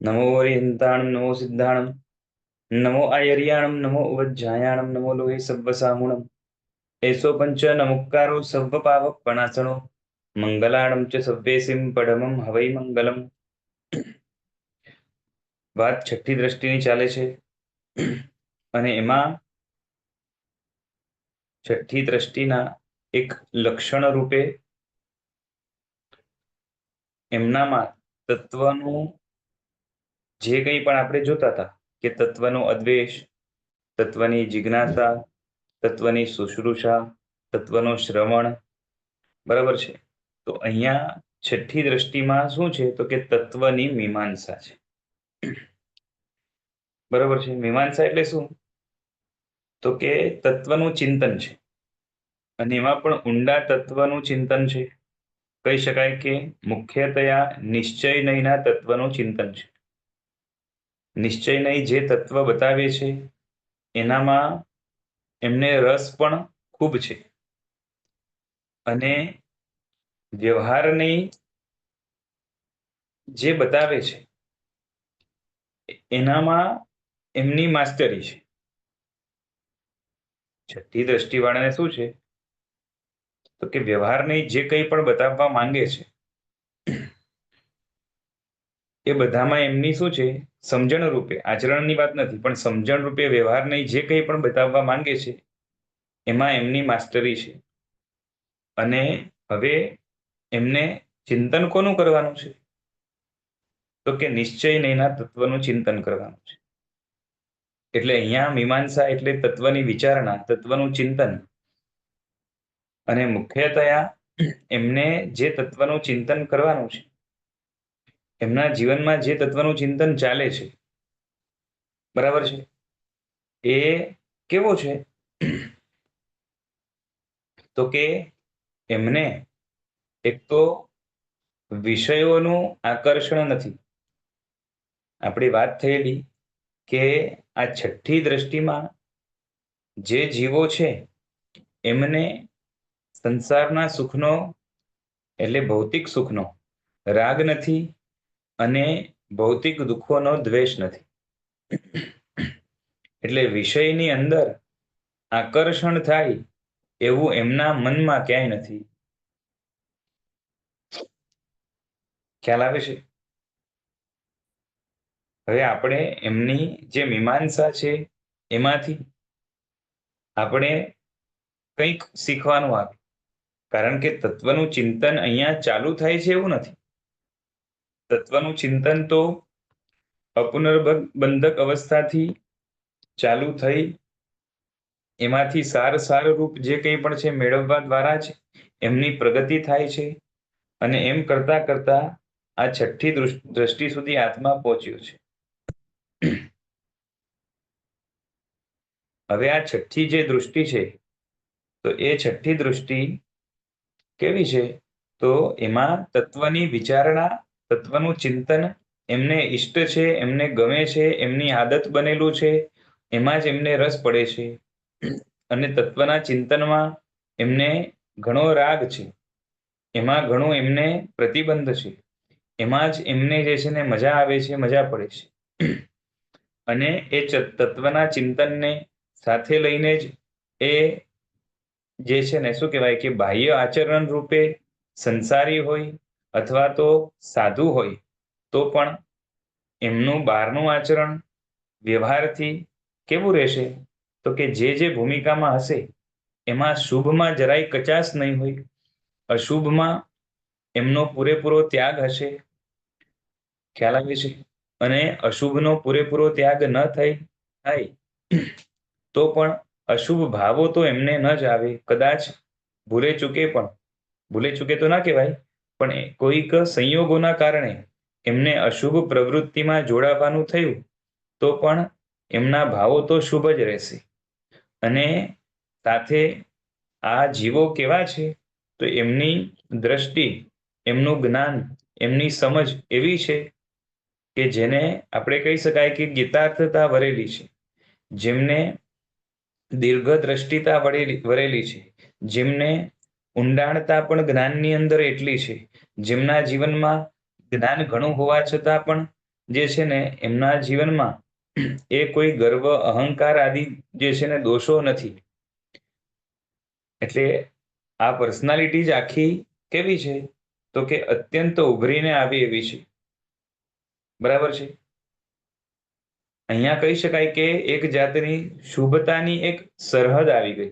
नमो ओरियंताणं नमो सिद्धाणं नमो आयर्याणं नमो उवज्झायाणं नमो लोहे सव्वसामुणम् एषो पंच नमुक्कारो सव्वपावपणासनो મંગલાણમ ચ સવ્યેસિમ પડમમ હવૈ મંગલમ। વાત છઠ્ઠી દ્રષ્ટિની ચાલે છે અને એમાં છઠ્ઠી દ્રષ્ટિના એક લક્ષણ રૂપે એમનામાં તત્વનું જે કંઈ પણ આપણે જોતા હતા કે તત્વનો અદ્વેષ, તત્વની જિજ્ઞાસા, તત્વની શુશ્રૂષા, તત્વનો શ્રવણ, બરાબર છે। તો અહીંયા છઠ્ઠી દ્રષ્ટિમાં શું છે તો કે તત્વની મીમાંસા છે, બરાબર છે। મીમાંસા એટલે શું તો કે તત્વનું ચિંતન છે અને એમાં પણ ઊંડા તત્વનું ચિંતન છે। કહી શકાય કે મુખ્યતયા નિશ્ચય નયના તત્વનું ચિંતન છે। નિશ્ચય નય જે તત્વ બતાવે છે એનામાં એમને રસ પણ ખૂબ છે અને વ્યવહારની જે બતાવે છે એનામાં એમની માસ્ટરી છે। છઠ્ઠી દ્રષ્ટિવાળાને શું છે તો કે વ્યવહારની જે કંઈ પણ બતાવવા માંગે છે એ બધામાં એમની શું છે સમજણ રૂપે, આચરણની વાત નથી પણ સમજણ રૂપે વ્યવહારની જે કંઈ પણ બતાવવા માંગે છે એમાં એમની માસ્ટરી છે। અને હવે એમને ચિંતન કોનું કરવાનું છે તો કે નિશ્ચય નયના તત્વનું ચિંતન કરવાનું છે। એટલે અહીંયા મીમાંસા એટલે તત્વની વિચારણા, તત્વનું ચિંતન। અને મુખ્યતયા એમને જે તત્વનું ચિંતન કરવાનું છે, એમના જીવનમાં જે તત્વનું ચિંતન ચાલે છે, બરાબર છે, એ કેવો છે તો કે એમને એક તો વિષયોનું આકર્ષણ નથી। આપણી વાત થયેલી કે આ છઠ્ઠી દ્રષ્ટિમાં જે જીવો છે એમને સંસારના સુખનો એટલે ભૌતિક સુખનો રાગ નથી અને ભૌતિક દુઃખોનો દ્વેષ નથી। એટલે વિષયની અંદર આકર્ષણ થાય એવું એમના મનમાં ક્યાંય નથી। ખ્યાલ આવે છે? હવે આપણે એમની જે મીમાંસા છે એમાંથી આપણે કંઈક શીખવાનું આવે, કારણ કે તત્વનું ચિંતન અહીંયા ચાલુ થાય છે એવું નથી। તત્વનું ચિંતન તો અપુનર્બંધક અવસ્થાથી ચાલુ થઈ એમાંથી સાર રૂપ જે કંઈ પણ છે મેળવવા દ્વારા જ એમની પ્રગતિ થાય છે અને એમ કરતા કરતા આ છઠ્ઠી દ્રષ્ટિ સુધી આત્મા પહોંચ્યો છે। હવે આ છઠ્ઠી જે દૃષ્ટિ છે તો એ છઠ્ઠી દૃષ્ટિ કેવી છે તો એમાં તત્વની વિચારણા, તત્વનું ચિંતન એમને ઈષ્ટ છે, એમને ગમે છે, એમની આદત બનેલું છે, એમાં જ એમને રસ પડે છે અને તત્વના ચિંતનમાં એમને ઘણો રાગ છે, એમાં ઘણું એમને પ્રતિબંધ છે, એમાં જ એમને જે છે ને મજા આવે છે, મજા પડે છે। અને એ તત્વના ચિંતનને સાથે લઈને જ એ જે છે ને શું કહેવાય કે બાહ્ય આચરણ રૂપે સંસારી હોય અથવા તો સાધુ હોય તો પણ એમનું બહારનું આચરણ વ્યવહારથી કેવું રહેશે તો કે જે ભૂમિકામાં હશે એમાં શુભમાં જરાય કચાશ નહીં હોય, અશુભમાં એમનો પૂરેપૂરો ત્યાગ હશે। ખ્યાલ આવે છે? અને અશુભનો પૂરેપૂરો ત્યાગ ન થાય તો પણ અશુભ ભાવો તો એમને ન જ આવે। કદાચ ભૂલે ચૂકે તો ના કહેવાય પણ કોઈક સંયોગોના કારણે એમને અશુભ પ્રવૃત્તિમાં જોડાવાનું થયું તો પણ એમના ભાવો તો શુભ જ રહેશે। અને સાથે આ જીવો કેવા છે તો એમની દ્રષ્ટિ, એમનું જ્ઞાન, એમની સમજ એવી છે કે જેને આપણે કહી શકાય કે ગીતાર્થતા વરેલી છે, જેમને દીર્ઘ દ્રષ્ટિતા વરેલી છે, જેમને ઊંડાણતા પણ જ્ઞાનની અંદર એટલી છે, જેમના જીવનમાં જ્ઞાન ઘણું હોવા છતાં પણ જે છે ને એમના જીવનમાં એ કોઈ ગર્વ અહંકાર આદિ જે છે ને દોષો નથી. એટલે આ પર્સનાલિટી જ આખી કેવી છે તો કે અત્યંત ઉભરીને આવી એવી છે. બરાબર છે. અહીંયા કહી શકાય કે એક જાતની શુભતાની એક સરહદ આવી ગઈ,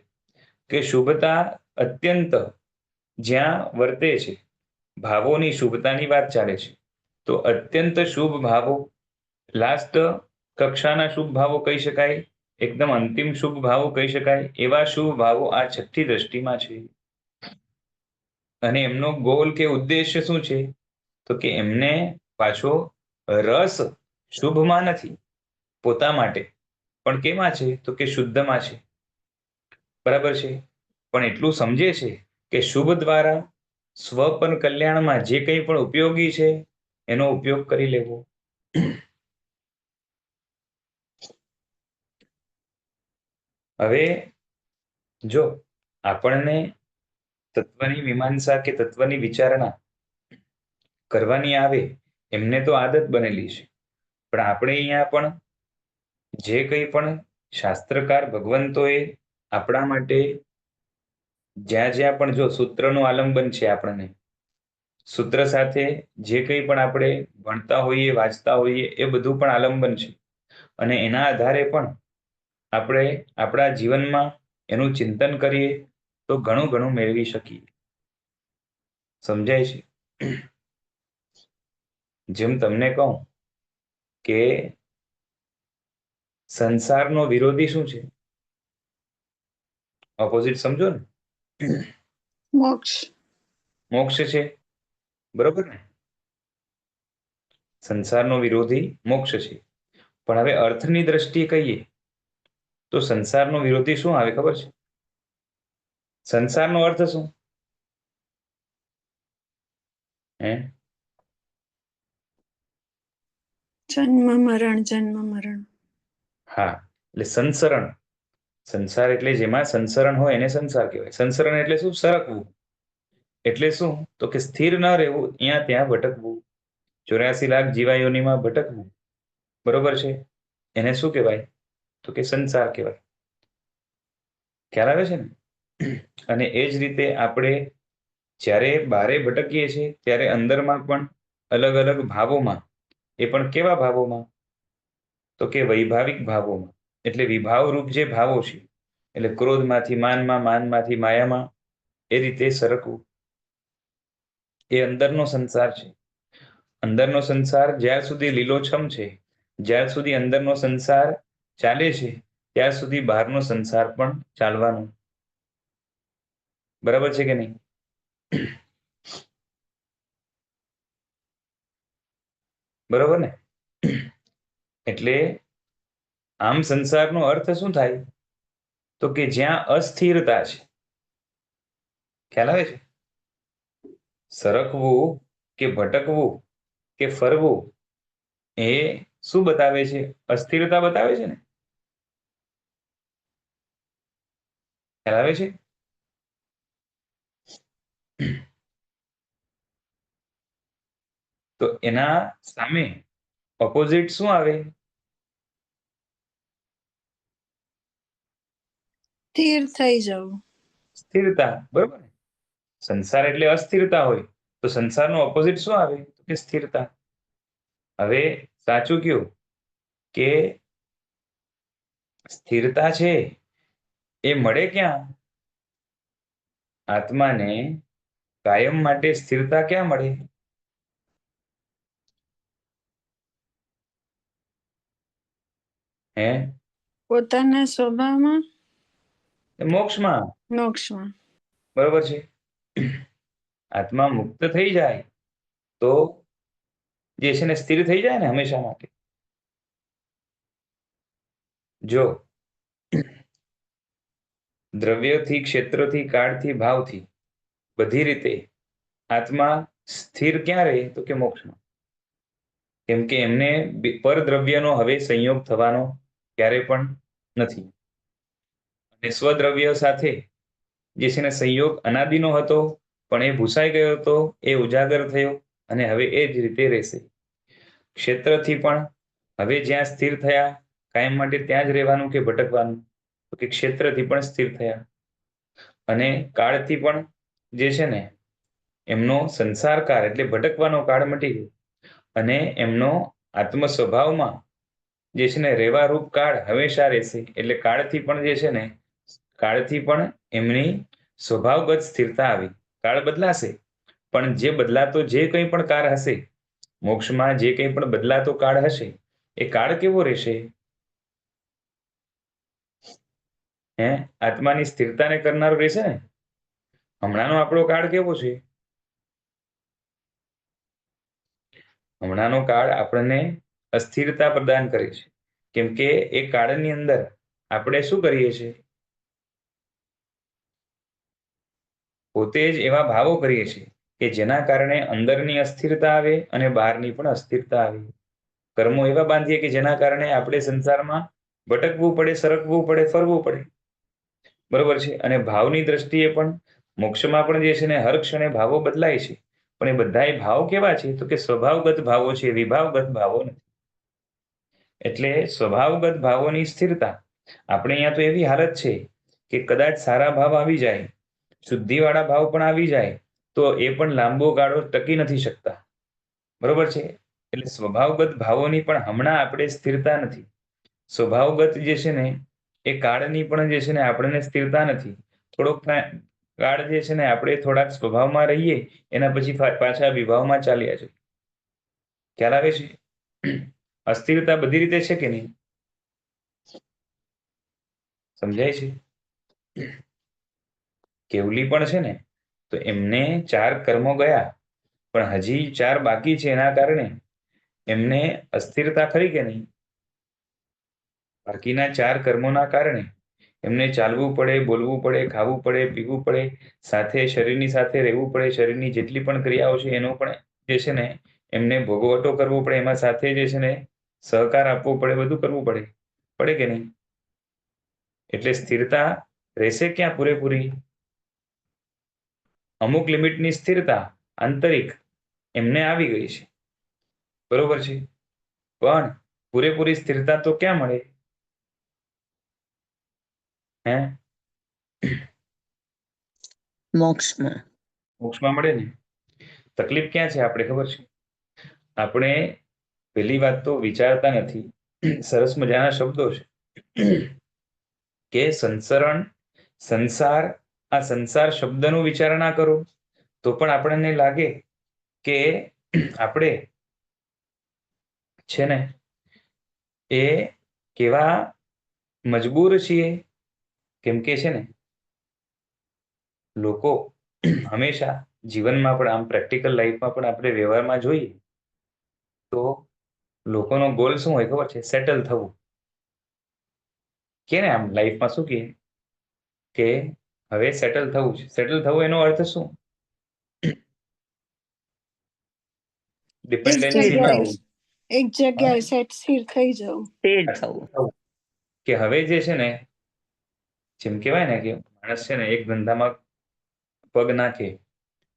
કે શુભતા અત્યંત જ્યાં વર્તે છે, ભાવોની શુભતાની વાત ચાલે છે, તો અત્યંત શુભ ભાવો, લાસ્ટ કક્ષાના શુભ ભાવો કહી શકાય, એકદમ અંતિમ શુભ ભાવો કહી શકાય, એવા શુભ ભાવો આ છઠ્ઠી દ્રષ્ટિમાં છે. અને એમનો ગોલ કે ઉદ્દેશ્ય શું છે તો કે એમને પાછો રસ શુભમાં નથી પોતા માટે, પણ કેમાં છે તો કે શુદ્ધમાં છે. બરાબર છે. પણ એટલું સમજે છે કે શુભ દ્વારા સ્વપન કલ્યાણમાં જે કંઈ પણ ઉપયોગી છે એનો ઉપયોગ કરી લેવો. હવે જો આપણને તત્વની મીમાંસા કે તત્વની વિચારણા કરવાની આવે, એમને તો આદત બનેલી છે, પણ આપણે અહીંયા પણ જે કંઈ પણ શાસ્ત્રકાર ભગવંતોએ આપણા માટે જ્યાં જ્યાં પણ જો સૂત્રનું આલંબન છે, આપણને સૂત્ર સાથે જે કંઈ પણ આપણે ભણતા હોઈએ, વાંચતા હોઈએ, એ બધું પણ આલંબન છે. અને એના આધારે પણ આપણે આપણા જીવનમાં એનું ચિંતન કરીએ તો ઘણું ઘણું મેળવી શકીએ. સમજાય છે? જેમ તમને કહું કે સંસારનો વિરોધી શું છે? ઓપોઝિટ સમજો ને, મોક્ષ. મોક્ષ છે. બરોબર ને? સંસારનો વિરોધી મોક્ષ છે. પણ હવે અર્થની દ્રષ્ટિએ કહીએ તો સંસારનો વિરોધી શું આવે ખબર છે? સંસારનો અર્થ શું? જન્મ મરણ, જન્મ મરણ. હા, એટલે સંસરણ. સંસાર એટલે જેમાં સંસરણ હોય એને સંસાર કહેવાય. સંસરણ એટલે શું? સરકવું. એટલે શું તો કે સ્થિર ન રહેવું, અહીંયા ત્યાં ભટકવું, 84 લાખ જીવાયોનીમાં ભટકવું. બરોબર છે? એને શું કહેવાય તો કે સંસાર કહેવાય. ખ્યાલ આવે છે ને? અને એ જ રીતે આપણે જ્યારે બારે ભટકીએ છીએ ત્યારે અંદરમાં પણ અલગ અલગ ભાવોમાં, એ પણ કેવા ભાવોમાં તો કે વૈભાવિક ભાવોમાં, એટલે વિભાવ રૂપ જે ભાવો છે, એટલે ક્રોધમાંથી માનમાં, માનમાંથી માયામાં, એ રીતે સરકવું, એ અંદરનો સંસાર છે. અંદરનો સંસાર જ્યાં સુધી લીલોછમ છે, જ્યાં સુધી અંદરનો સંસાર ચાલે છે, ત્યાં સુધી બહારનો સંસાર પણ ચાલવાનો. બરાબર છે કે નહીં? બરોબર ને? એટલે આમ સંસારનો અર્થ શું થાય તો કે જ્યાં અસ્થિરતા છે. ખ્યાલ આવે છે? સરકવું કે ભટકવું કે ફરવું એ શું બતાવે છે? અસ્થિરતા બતાવે છે ને. ખ્યાલ આવે છે? તો એના સામે ઓપોઝિટ શું આવે? સ્થિર થઈ જવું. સ્થિરતા. બરોબર ને? સંસાર એટલે અસ્થિરતા હોય તો સંસારનો ઓપોઝિટ શું આવે તો કે સ્થિરતા. હવે સાચું કયું કે સ્થિરતા છે એ મળે ક્યાં? આત્માને કાયમ માટે સ્થિરતા ક્યાં મળે? હે? પોતાના સ્વભાવમાં, મોક્ષમાં. મોક્ષમાં. બરોબર છે. આત્મા મુક્ત થઈ જાય તો જે છે ને સ્થિર થઈ જાય ને હંમેશા માટે. જો દ્રવ્યથી, ક્ષેત્રથી, કાળથી, ભાવથી બધી રીતે આત્મા સ્થિર ક્યાં રહે તો કે મોક્ષમાં. કેમ કે એમને પરદ્રવ્યનો હવે સંયોગ થવાનો ક્યારે પણ નથી. અને સ્વદ્રવ્ય સાથે જે છે ને સંયોગ અનાદિનો હતો, પણ એ ભૂસાઈ ગયો હતો, એ ઉજાગર થયો અને હવે એ જ રીતે રહેશે. ક્ષેત્રથી પણ હવે જ્યાં સ્થિર થયા કાયમ માટે ત્યાં જ રહેવાનું કે ભટકવાનું? તો કે ક્ષેત્રથી પણ સ્થિર થયા. અને કાળથી પણ જે છે ને એમનો સંસાર કાળ એટલે ભટકવાનો કાળ મટી ગયો અને એમનો આત્મ સ્વભાવમાં જે છે ને રેવા રૂપ કાળ હંમેશા રહેશે. એટલે કાળથી પણ જે છે ને કાળથી પણ એમની સ્વભાવગત સ્થિરતા આવી. કાળ બદલાશે પણ જે બદલાતો જે કંઈ પણ કાળ હશે, મોક્ષમાં જે કંઈ પણ બદલાતો કાળ હશે, એ કાળ કેવો રહેશે? આત્માની સ્થિરતાને કરનારો રહેશે ને. હમણાંનો આપણો કાળ કેવો છે? હમણાંનો કાળ આપણને અસ્થિરતા પ્રદાન કરે છે. કેમ કે એ કાળની અંદર આપણે શું કરીએ છીએ? પોતે જ એવા ભાવો કરીએ છીએ કે જેના કારણે અંદરની અસ્થિરતા આવે અને બહારની પણ અસ્થિરતા આવે. કર્મો એવા બાંધીએ કે જેના કારણે આપણે સંસારમાં ભટકવું પડે, સરકવું પડે, ફરવું પડે. બરોબર છે. અને ભાવની દ્રષ્ટિએ પણ મોક્ષમાં પણ જે છે ને હર ક્ષણે ભાવો બદલાય છે. પણ એ બધા ભાવ કેવા છે? તો કે સ્વભાવગત ભાવો છે, વિભાવગત ભાવો નથી. એટલે સ્વભાવગત ભાવોની સ્થિરતા. આપણે અહીંયા તો એવી હાલત છે કે કદાચ સારા ભાવ આવી જાય, શુદ્ધિવાળા ભાવ પણ આવી જાય તો એ પણ લાંબો ગાળો ટકી નથી શકતા. બરોબર છે. એટલે સ્વભાવગત ભાવોની પણ હમણાં આપણે સ્થિરતા નથી. સ્વભાવગત જે છે ને એ કાળની પણ જે છે ને આપણને સ્થિરતા નથી. થોડોક કાળ જે છે ને આપણે થોડાક સ્વભાવમાં રહીએ, એના પછી પાછા વિભાવમાં ચાલ્યા છે. ખ્યાલ આવે છે? અસ્થિરતા બધી રીતે છે કે નહીં? સમજાય છે? કેવલી પણ છે ને તો એમને 4 કર્મો ગયા પણ હજી 4 બાકી છે. એના કારણે એમને અસ્થિરતા ખરી કે નહીં? બાકીના 4 કર્મોના કારણે એમને ચાલવું પડે, બોલવું પડે, ખાવું પડે, પીવું પડે, સાથે શરીરની સાથે રહેવું પડે. શરીરની જેટલી પણ ક્રિયાઓ છે એનો પણ જે છે ને એમને ભોગવટો કરવો પડે. એમાં સાથે જે છે ને સહકાર આપવો પડે, બધું કરવું પડે. પડે કે નહીં? એટલે સ્થિરતા રહેશે ક્યાં પૂરેપૂરી? અમુક લિમિટની સ્થિરતા આંતરિક એમને આવી ગઈ છે. બરોબર છે. પણ પૂરેપૂરી સ્થિરતા તો ક્યાં મળે? મોક્ષમાં. મોક્ષમાં મળે ને. તકલીફ ક્યાં છે આપણે ખબર છે? આપણે પહેલી વાત તો વિચારતા નથી. સરસ મજાના શબ્દો છે કે સંસરણ, સંસાર. આ સંસાર શબ્દનું વિચારણા કરો તો પણ આપણને લાગે કે આપણે છે ને એ કેવા મજબૂર છીએ. કેમ કે છે ને લોકો હંમેશા જીવનમાં પણ આમ પ્રેક્ટિકલ લાઈફમાં પણ આપણે વ્યવહારમાં જોઈએ તો લોકોનો ગોલ શું હોય ખબર છે? સેટલ થવું. કે ને આમ લાઈફમાં શું કહે કે હવે સેટલ થવું છે. સેટલ થવું એનો અર્થ શું? ડિપેન્ડન્સી ન હોવું. એક જગ્યાએ સેટ સ્થિર થઈ જવું. સ્થિર થવું. કે હવે જે છે ને જેમ કહેવાય ને કે માણસ છે ને એક ધંધામાં પગ નાખે,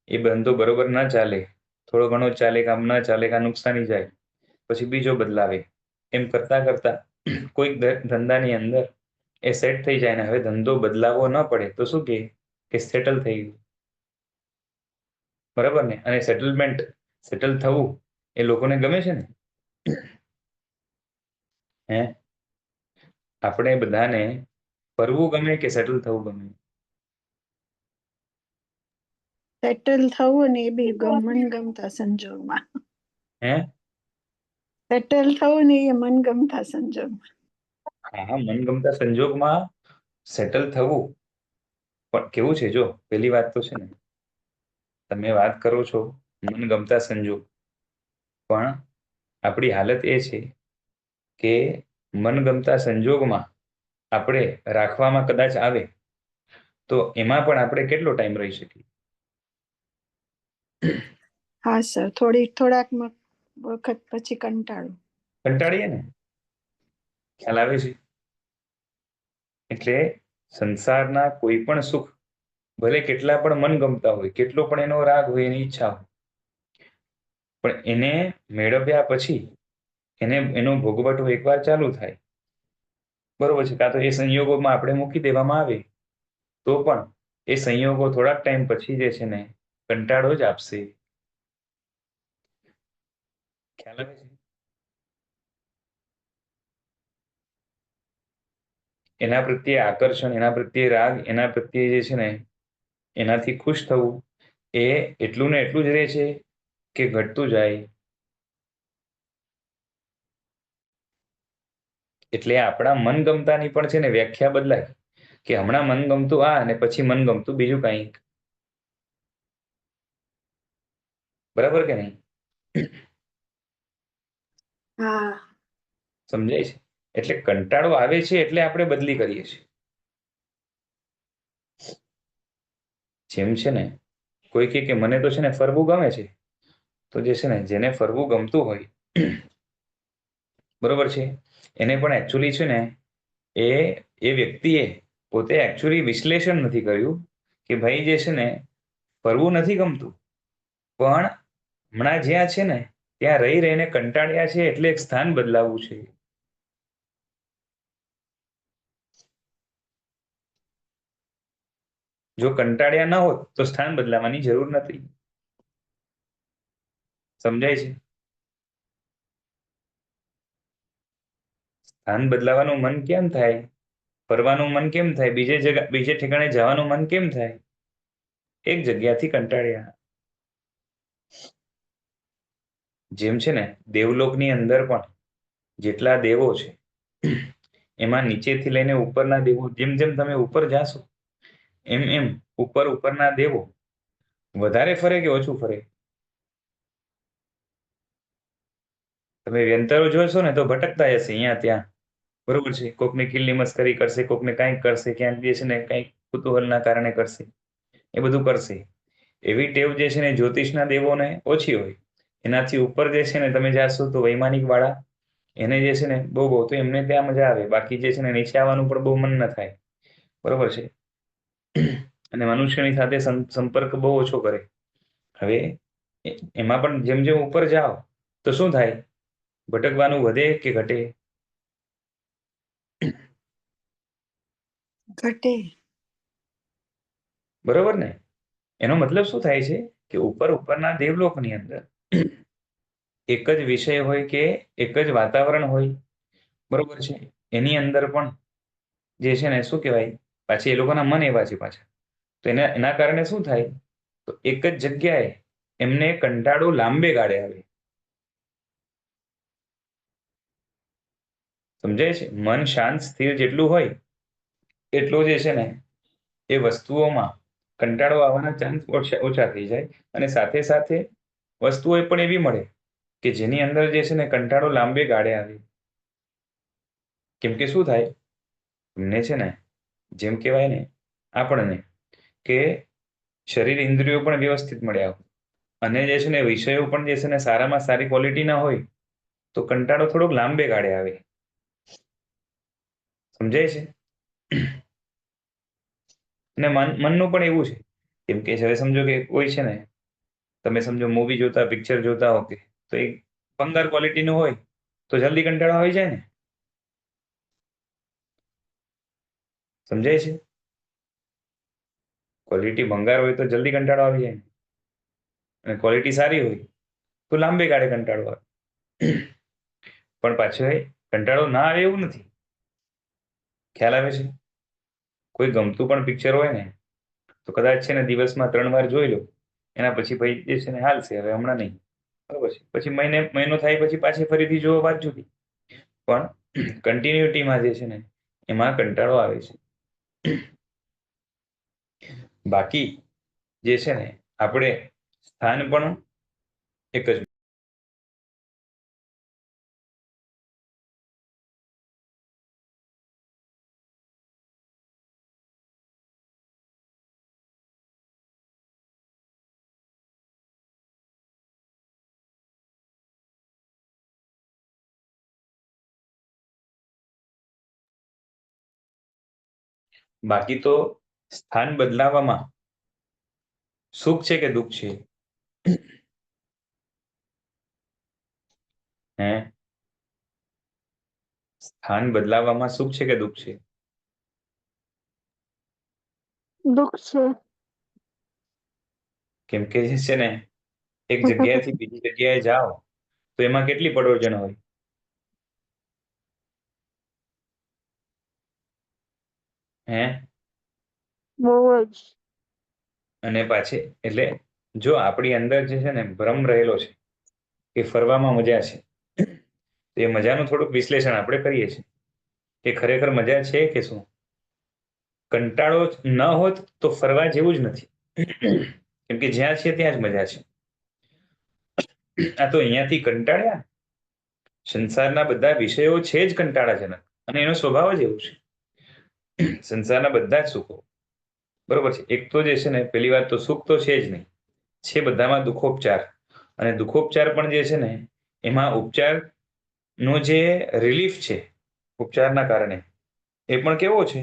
એ ધંધો બરોબર ના ચાલે, થોડો ઘણો ચાલે, કામ ના ચાલે, કાં નુકસાની જાય, પછી બીજો બદલાવે. એમ કરતા કરતા કોઈક ધંધાની અંદર એ સેટ થઈ જાય ને હવે ધંધો બદલાવવો ન પડે તો શું કે સેટલ થઈ ગયું. બરાબર ને? અને સેટલ થવું એ લોકોને ગમે છે ને. આપણે બધાને ફરવું ગમે કે સેટલ થવું ગમે? સેટલ થવું ને એ બી મનગમતા સંજોગમાં. સેટલ થવું ને એ મનગમતા સંજોગમાં. હા, મનગમતા સંજોગમાં સેટલ થવું. પણ કેવું છે જો, પહેલી વાત તો છે ને તમે વાત કરો છો મનગમતા સંજોગ, પણ આપણી હાલત એ છે કે મનગમતા સંજોગમાં આપણે રાખવામાં કદાચ આવે તો એમાં પણ આપણે કેટલો ટાઈમ રહી શકીએ? હા સર, થોડાક વખત પછી કંટાળીએ ને. ખ્યાલ આવે છે? એટલે સંસારના કોઈ પણ સુખ ભલે કેટલા પણ મનગમતા હોય, કેટલો પણ એનો રાગ હોય, એની ઈચ્છા હોય, પણ એને મેળવ્યા પછી એનો ભોગવટો એકવાર ચાલુ થાય, બરોબર છે, કાં તો એ સંયોગોમાં આપણે મૂકી દેવામાં આવે તો પણ એ સંયોગો થોડાક ટાઈમ પછી જે છે ને કંટાળો જ આપશે. ખ્યાલ આવે છે? એના પ્રત્યે આકર્ષણ, એના પ્રત્યે રાગ, એના પ્રત્યે જે છે ને એનાથી ખુશ થવું, એ એટલું ને એટલું જ રહે છે કે ઘટતું જાય. એટલે આપણા મનગમતાની પણ છે ને વ્યાખ્યા બદલાય કે હમણાં મનગમતું આ અને પછી મનગમતું બીજું કંઈક. બરાબર કે નહીં? હા. સમજાય છે? એટલે કંટાળો આવે છે એટલે આપણે બદલી કરીએ છીએ. જેમ છે ને કોઈ કે મને તો છે ને ફરવું ગમે છે, તો જે છે ને જેને ફરવું ગમતું હોય, બરોબર છે, એને પણ એકચ્યુઅલી છે ને એ વ્યક્તિએ પોતે એકચ્યુઅલી વિશ્લેષણ નથી કર્યું કે ભાઈ જે છે ને ફરવું નથી ગમતું, પણ હમણાં જ્યાં છે ને ત્યાં રહી રહીને કંટાળ્યા છે એટલે એક સ્થાન બદલાવવું છે. જો કંટાળ્યા ન હોત તો સ્થાન બદલાવાની જરૂર નથી. સમજાય છે? સ્થાન બદલાવાનું મન કેમ થાય? ફરવાનું મન કેમ થાય? બીજે ઠેકાણે જવાનું મન કેમ થાય? એક જગ્યાથી કંટાળ્યા. જેમ છે ને દેવલોકની અંદર પણ જેટલા દેવો છે એમાં નીચેથી લઈને ઉપરના દેવો, જેમ જેમ તમે ઉપર જાશો એમ એમ ઉપરના દેવો વધારે ફરે કે ઓછું ફરે? તમે વ્યંતરો જોશો ને તો ભટકતા હશે અહીંયા ત્યાં, બરોબર છે, કોકને ખીલ્લી મસ્કરી કરશે, કોકને કંઈક કરશે, ક્યાંક જે છે ને કંઈક કુતૂહલના કારણે કરશે, એ બધું કરશે. એવી ટેવ જે છે ને જ્યોતિષના દેવોને ઓછી હોય. એનાથી ઉપર જે છે ને તમે જાશો તો વૈમાનિક વાળા, એને જે છે ને બહુ તો એમને ત્યાં મજા આવે, બાકી જે છે ને નીચે આવવાનું પણ બહુ મન ન થાય, બરોબર છે, અને મનુષ્યની સાથે સંપર્ક બહુ ઓછો કરે. હવે એમાં પણ જેમ જેમ ઉપર જાઓ તો શું થાય? ભટકવાનું વધે કે ઘટે? ઘટે. બરોબર ને? એનો મતલબ શું થાય છે કે ઉપરના દેવલોકની અંદર એક જ વિષય હોય કે એક જ વાતાવરણ હોય, બરોબર છે, એની અંદર પણ જે છે ને શું કહેવાય, પાછી એ લોકોના મન એવા છે પાછા, તો એના કારણે શું થાય? તો એક જ જગ્યાએ એમને કંટાળો લાંબે ગાળે આવે. સમજાય છે? મન શાંત સ્થિર જેટલું હોય એટલું જે છે ને એ વસ્તુઓમાં કંટાળો આવવાના ચાન્સ ઓછા થઈ જાય, અને સાથે સાથે વસ્તુઓ પણ એવી મળે કે જેની અંદર જે છે ને કંટાળો લાંબે ગાળે આવે. કેમ કે શું થાય? તમને છે ને જેમ કહેવાય ને આપણને કે શરીર ઇન્દ્રિયો પણ વ્યવસ્થિત મળ્યા હોય, અને જે છે ને વિષયો પણ જે છે ને સારામાં સારી ક્વોલિટીના હોય, તો કંટાળો થોડોક લાંબે ગાળે આવે. સમજાય છે? અને મનનું પણ એવું છે. કેમ કે હવે સમજો કે કોઈ છે ને, તમે સમજો મૂવી જોતા, પિક્ચર જોતા હો કે, તો એક ભંગાર ક્વોલિટીનું હોય તો જલ્દી કંટાળો આવી જાય ને? સમજાય છે? ક્વોલિટી ભંગાર હોય તો જલ્દી કંટાળો આવી જાય, અને ક્વોલિટી સારી હોય તો લાંબે ગાળે કંટાળો આવે. પણ પાછો કંટાળો ના આવે એવું નથી. ખ્યાલ આવે છે? કોઈ ગમતું પણ પિક્ચર હોય ને તો કદાચ છે ને દિવસમાં 3 વાર જોઈ લો, એના પછી ભાઈ જે છે ને હાલશે, હવે હમણાં નહીં, બરોબર છે, પછી મહિનો થાય પછી પાછી ફરીથી જોવો વાત જુદી, પણ કન્ટિન્યુટીમાં જે છે ને એમાં કંટાળો આવે છે. બાકી જે છે ને આપણે સ્થાન પણ એક જ. બાકી તો સ્થાન બદલાવામાં સુખ છે કે દુઃખ છે? હે? સ્થાન બદલાવામાં સુખ છે કે દુઃખ છે? દુઃખ છે. કેમ કે જે છે ને એક જગ્યાએથી બીજી જગ્યાએ જાઓ તો એમાં કેટલી પડોજણ હોય? હે? બહુ જ. અને પાછી એટલે જો આપણી અંદર જે છે ને ભ્રમ રહેલો છે કે ફરવામાં મજા છે, તો એ મજાનું થોડુંક વિશ્લેષણ આપણે કરીએ છીએ કે ખરેખર મજા છે કે શું. કંટાળો ન હોત તો ફરવા જેવું જ નથી. કેમ કે જ્યાં છે ત્યાં જ મજા છે. આ તો અહીંયાથી કંટાળ્યા. સંસારના બધા વિષયો છે જ કંટાળાજનક, અને એનો સ્વભાવ જ એવું છે. સંસારના બધા જ સુખો બરોબર છે. એક તો જે છે ને પેલી વાત તો સુખ તો છે જ નહીં, છે બધામાં દુઃખોપચાર. અને દુઃખોપચાર પણ જે છે ને એમાં ઉપચારનો જે રિલીફ છે ઉપચારના કારણે એ પણ કેવો છે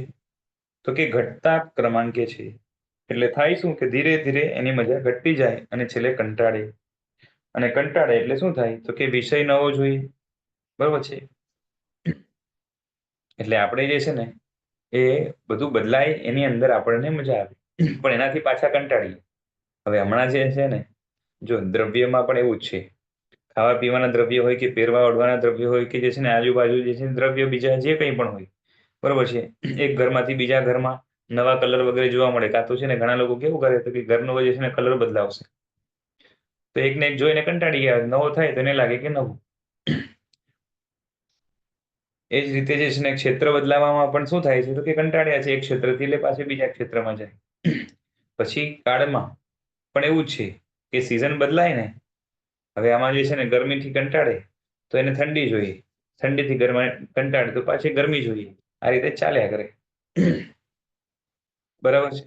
તો કે ઘટતા ક્રમાંકે છે. એટલે થાય શું કે ધીરે ધીરે એની મજા ઘટતી જાય અને છેલ્લે કંટાળે. અને કંટાળે એટલે શું થાય તો કે વિષય નવો જોઈએ. બરોબર છે. એટલે આપણે જે છે ને એ બધું બદલાય એની અંદર આપણને મજા આવે, પણ એનાથી પાછા કંટાળીએ. હવે હમણાં જે છે ને જો દ્રવ્યમાં પણ એવું જ છે. ખાવા પીવાના દ્રવ્ય હોય કે પહેરવા ઓઢવાના દ્રવ્ય હોય કે જે છે ને આજુબાજુ જે છે દ્રવ્ય બીજા જે કંઈ પણ હોય બરોબર છે. એક ઘરમાંથી બીજા ઘરમાં નવા કલર વગેરે જોવા મળે. કાં તો છે ને ઘણા લોકો કેવું કરે તો કે ઘરનો જે છે ને કલર બદલાવશે, તો એકને એક જોઈને કંટાળી ગયા. નવો થાય તો એને લાગે કે નવું. એ જ રીતે જે છે ને ક્ષેત્ર બદલાવામાં પણ શું થાય છે તો કે કંટાળ્યા છે એક ક્ષેત્રથી એટલે પાછી બીજા ક્ષેત્રમાં જાય. પછી કાળમાં પણ એવું જ છે કે સિઝન બદલાય ને. હવે આમાં જે છે ને ગરમીથી કંટાળે તો એને ઠંડી જોઈએ, ઠંડીથી ગરમા કંટાળે તો પાછી ગરમી જોઈએ. આ રીતે ચાલ્યા કરે. બરાબર છે.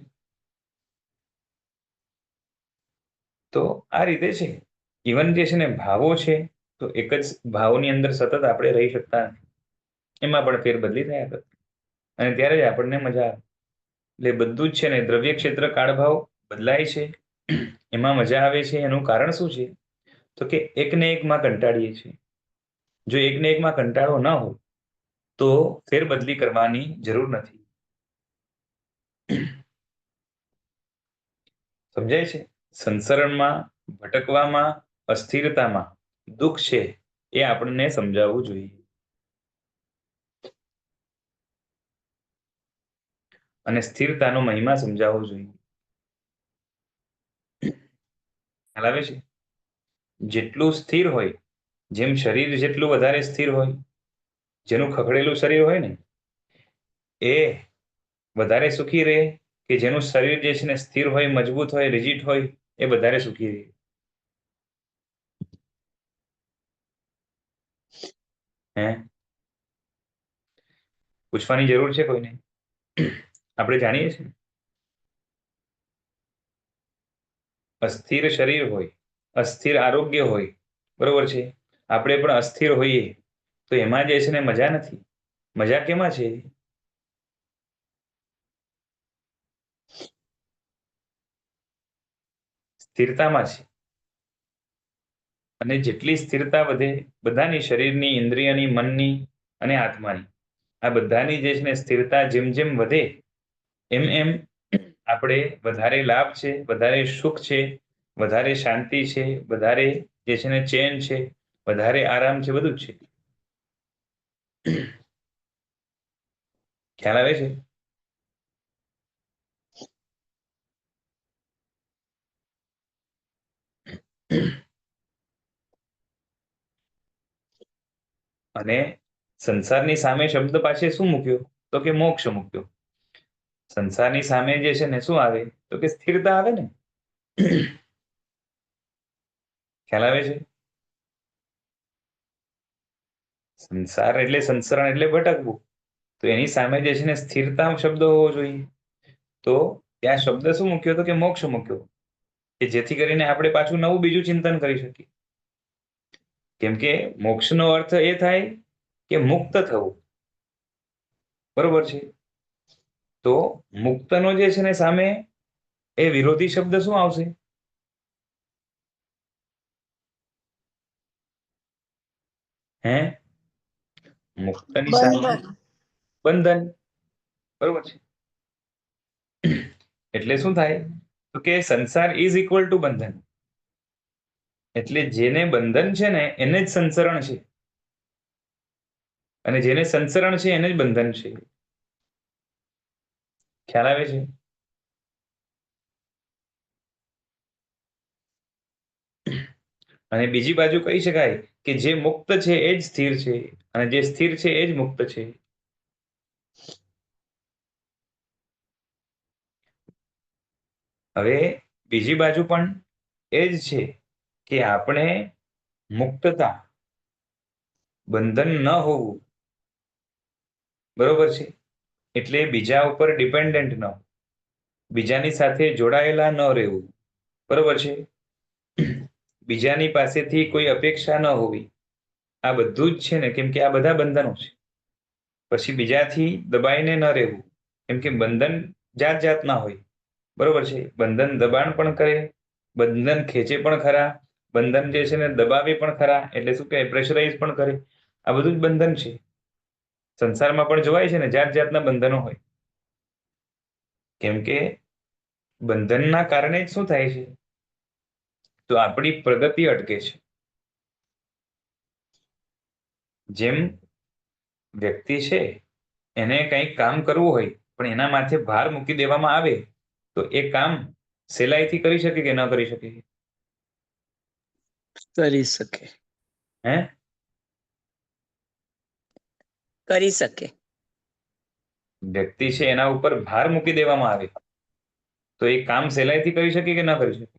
તો આ રીતે છે. ઇવન જે છે ને ભાવો છે તો એક જ ભાવની અંદર સતત આપણે રહી શકતા નથી. એમાં પણ ફેર બદલી થયા કરે અને ત્યારે જ આપણને મજા આવે. એટલે બધું જ છે ને દ્રવ્ય ક્ષેત્ર કાળભાવ બદલાય છે, એમાં મજા આવે છે. એનું કારણ શું છે તો કે એકને એકમાં કંટાળીએ છીએ. જો એકને એકમાં કંટાળો ન હોય તો ફેરબદલી કરવાની જરૂર નથી. સમજાય છે? સંસરણમાં, ભટકવામાં, અસ્થિરતામાં દુઃખ છે એ આપણને સમજાવવું જોઈએ. અને સ્થિરતાનો મહિમા સમજાવવો જોઈએ. ખ્યાલ આવે છે? જેટલું સ્થિર હોય, જેમ શરીર જેટલું વધારે સ્થિર હોય, જેનું ખખડેલું શરીર હોય ને એ વધારે સુખી રહે કે જેનું શરીર જે છે ને સ્થિર હોય, મજબૂત હોય, રિજિડ હોય એ વધારે સુખી રહે? હે? પૂછવાની જરૂર છે કોઈને? આપણે જાણીએ છીએ. અસ્થિર શરીર હોય, અસ્થિર આરોગ્ય હોય, બરોબર છે. આપણે પણ અસ્થિર હોઈએ તો એમાં જે છે ને મજા નથી. મજા કેમાં છે? સ્થિરતામાં છે. અને જેટલી સ્થિરતા વધે બધાની, શરીરની, ઇન્દ્રિયની, મનની અને આત્માની, આ બધાની જે છે ને સ્થિરતા જેમ જેમ વધે એમ એમ આપણે વધારે લાભ છે, વધારે સુખ છે, વધારે શાંતિ છે, વધારે જે છે ને ચેન છે, વધારે આરામ છે, બધું જ છે. ખ્યાલ આવે છે? અને સંસારની સામે શબ્દ પાસે શું મૂક્યો તો કે મોક્ષ મૂક્યો. સંસારની સામે જે છે ને શું આવે તો કે સ્થિરતા આવે ને. ખ્યાલ આવે છે? સંસાર એટલે સંસરણ એટલે ભટકવું, તો એની સામે જે છે ને સ્થિરતા શબ્દ હોવો જોઈએ. તો ત્યાં શબ્દ શું મૂક્યો તો કે મોક્ષ મૂક્યો, કે જેથી કરીને આપણે પાછું નવું બીજું ચિંતન કરી શકીએ. કેમ કે મોક્ષનો અર્થ એ થાય કે મુક્ત થવું. બરોબર છે. તો મુક્તનો જે છે ને સામે એ વિરોધી શબ્દ શું આવશે? હે? મુક્તની સામે બંધન. બંધન. બરોબર છે. એટલે શું થાય તો કે સંસાર ઇઝ ઇક્વલ ટુ બંધન. એટલે જેને બંધન છે ને એને જ સંસરણ છે, અને જેને સંસરણ છે એને જ બંધન છે. ખ્યાલ આવે છે? અને બીજી બાજુ કહી શકાય કે જે મુક્ત છે એ જ સ્થિર છે, અને જે સ્થિર છે એ જ મુક્ત છે. હવે બીજી બાજુ પણ એ જ છે કે આપણે મુક્તતા, બંધન ન હોવું, બરોબર છે, એટલે બીજા ઉપર ડિપેન્ડન્ટ ન, બીજાની સાથે જોડાયેલા ન રહેવું, બરોબર છે, બીજાની પાસેથી કોઈ અપેક્ષા ન હોવી, આ બધું જ છે ને, કેમ કે આ બધા બંધનો છે. પછી બીજાથી દબાઈને ન રહેવું, કેમ કે બંધન જાત જાતના હોય, બરોબર છે. બંધન દબાણ પણ કરે, બંધન ખેંચે પણ ખરા, બંધન જે છે ને દબાવે પણ ખરા, એટલે શું કહે, પ્રેશરાઇઝ પણ કરે. આ બધું જ બંધન છે. સંસારમાં પણ જોવાય છે ને, જાત જાતના બંધનો હોય. કેમ કે બંધનના કારણે જ શું થાય છે, તો આપણી પ્રગતિ અટકે છે. જેમ વ્યક્તિ છે એને કંઈક કામ કરવું હોય પણ એના માથે ભાર મૂકી દેવામાં આવે તો એ કામ સહેલાઈથી કરી શકે કે ન કરી શકે? કરી શકે. હે? કરી શકે. વ્યક્તિ છે એના ઉપર ભાર મૂકી દેવામાં આવે તો એ કામ સહેલાઈથી કરી શકે કે ન કરી શકે?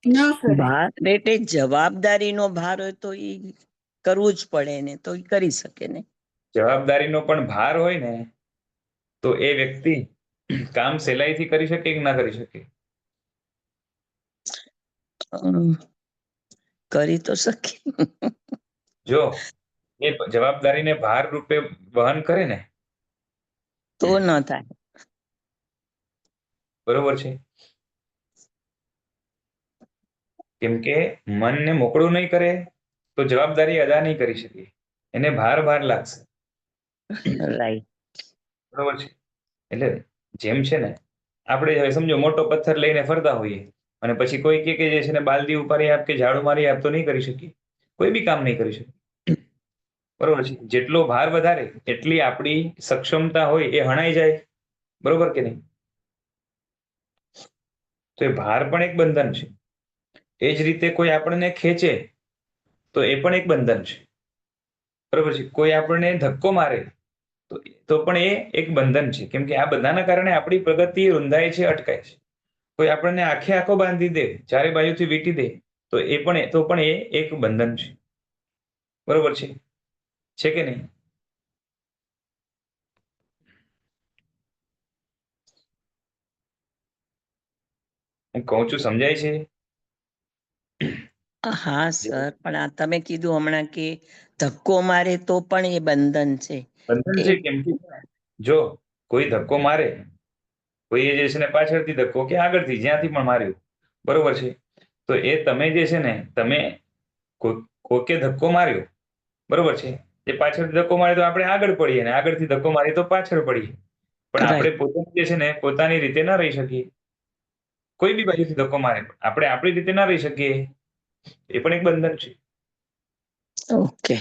ન કરે. ભાર એટલે જવાબદારીનો ભાર હોય તો એ કરવું જ પડે ને, તો એ કરી શકે ને. જવાબદારીનો પણ ભાર હોય ને તો એ વ્યક્તિ કામ સહેલાઈથી કરી શકે કે ના કરી શકે? કરી તો શકે. જો એ જવાબદારીને ભાર રૂપે વહન કરે ને તો ન થાય. બરોબર છે. કેમ કે મનને મોકળું નહીં કરે તો જવાબદારી અદા નહીં કરી શકે, એને ભાર લાગશે. રાઈટ. બરોબર છે. એટલે જેમ છે ને, આપણે હવે સમજો મોટો પથ્થર લઈને ફરતા હોઈએ અને પછી કોઈ કે જે છે ને બાલદી ઉપાડી આપ કે ઝાડુ મારી આપ, તો નહીં કરી શકીએ, કોઈ બી કામ નહીં કરી શકીએ. બરોબર છે. જેટલો ભાર વધારે એટલી આપણી સક્ષમતા હોય એ હણાઈ જાય, બરોબર કે નહીં? તો એ ભાર પણ એક બંધન છે. એ જ રીતે કોઈ આપણને ખેંચે તો એ પણ એક બંધન છે, બરોબર છે. કોઈ આપણને ધક્કો મારે તો પણ એ એક બંધન છે. કેમ કે આ બધાના કારણે આપણી પ્રગતિ રૂંધાય છે, અટકાય છે. કોઈ આપણને આખે આખો બાંધી દે, ચારે બાજુથી વીંટી દે તો પણ એ એક બંધન છે, બરોબર છે કે નહીં? હું કહું છું સમજાય છે? હા સર, પણ આ તમે કીધું હમણાં કે ધક્કો મારે તો પણ એ બંધન છે. બંધન એ છે. કેમ કે જો કોઈ ધક્કો મારે, કોઈએ જે છે ને પાછળથી ધક્કો કે આગળથી જ્યાંથી પણ માર્યો, બરોબર છે, તો એ તમે જે છે ને કોકે ધક્કો માર્યો, બરોબર છે, એ પાછળથી ધક્કો મારે તો આપણે આગળ પડીએ, ને આગળથી ધક્કો મારીએ તો પાછળ પડીએ. પણ આપણે રાઈટ. પોતાની જે છે ને પોતાની રીતે ના રહી શકીએ. કોઈ બી બાજુથી ધક્કો મારે આપણે આપણી રીતે ના રહી શકીએ, એ પણ એક બંધન છે. ઓકે.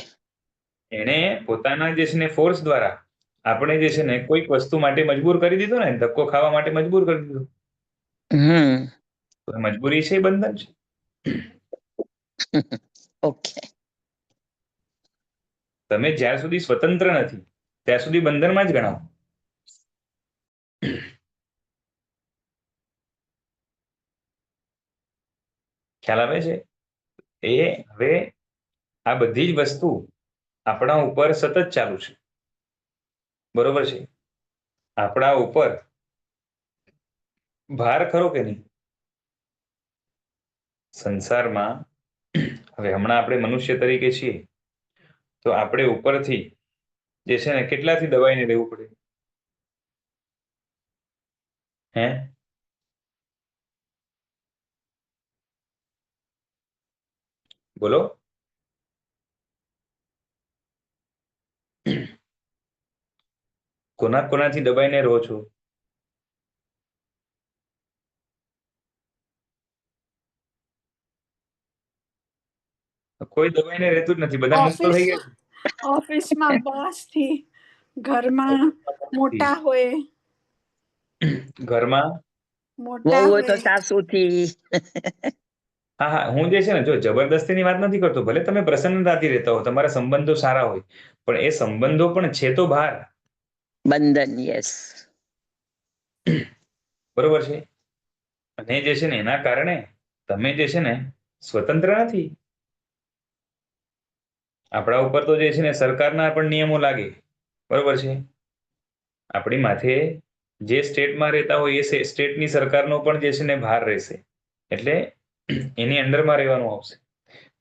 એને પોતાના જે છે ને ફોર્સ દ્વારા આપણે જે છે ને કોઈક વસ્તુ માટે મજબૂર કરી દીધો ને, ધક્કો ખાવા માટે મજબૂર કરી દીધો, તો મજબૂરી છે, એ બંધન છે. ઓકે. તમે જ્યાર સુધી સ્વતંત્ર નથી ત્યાં સુધી બંધનમાં જ ગણાવો. ખ્યાલ આવે છે? એ હવે આ બધી જ વસ્તુ આપણા ઉપર સતત ચાલુ છે, બરોબર છે. આપણા ઉપર ભાર ખરો કે નહીં? સંસારમાં હવે હમણાં આપણે મનુષ્ય તરીકે છીએ તો આપણે ઉપરથી જે છે ને કેટલાથી દબાઈને રહેવું પડે? હે? બોલો. કોનાથી દબાઈને રહો છો? કોઈ દબાઈને રહેતું જ નથી, બધા મુક્ત થઈ ગયા ઓફિસમાં બોસ થી, ઘરમાં મોટા હોય, છે. ઘરમાં મોટા વહુ હોય તો હોય, સાસુથી. હા, હું જે છે ને, જો જબરદસ્તીની વાત નથી કરતો, ભલે તમે પ્રસન્નતાથી રહેતા હો, તમારા સંબંધો સારા હોય, પણ એ સંબંધો પણ છે તો બહાર, બંધન, યસ. બરોબર છે. અને જે છે ને એના કારણે તમે જે છે ને સ્વતંત્ર નથી. આપણા ઉપર તો જે છે ને સરકારના પણ નિયમો લાગે, બરોબર છે. આપણી માથે જે સ્ટેટમાં રહેતા હોય એ સ્ટેટની સરકારનો પણ જે છે ને ભાર રહેશે, એટલે એની અંડરમાં રહેવાનું આવશે.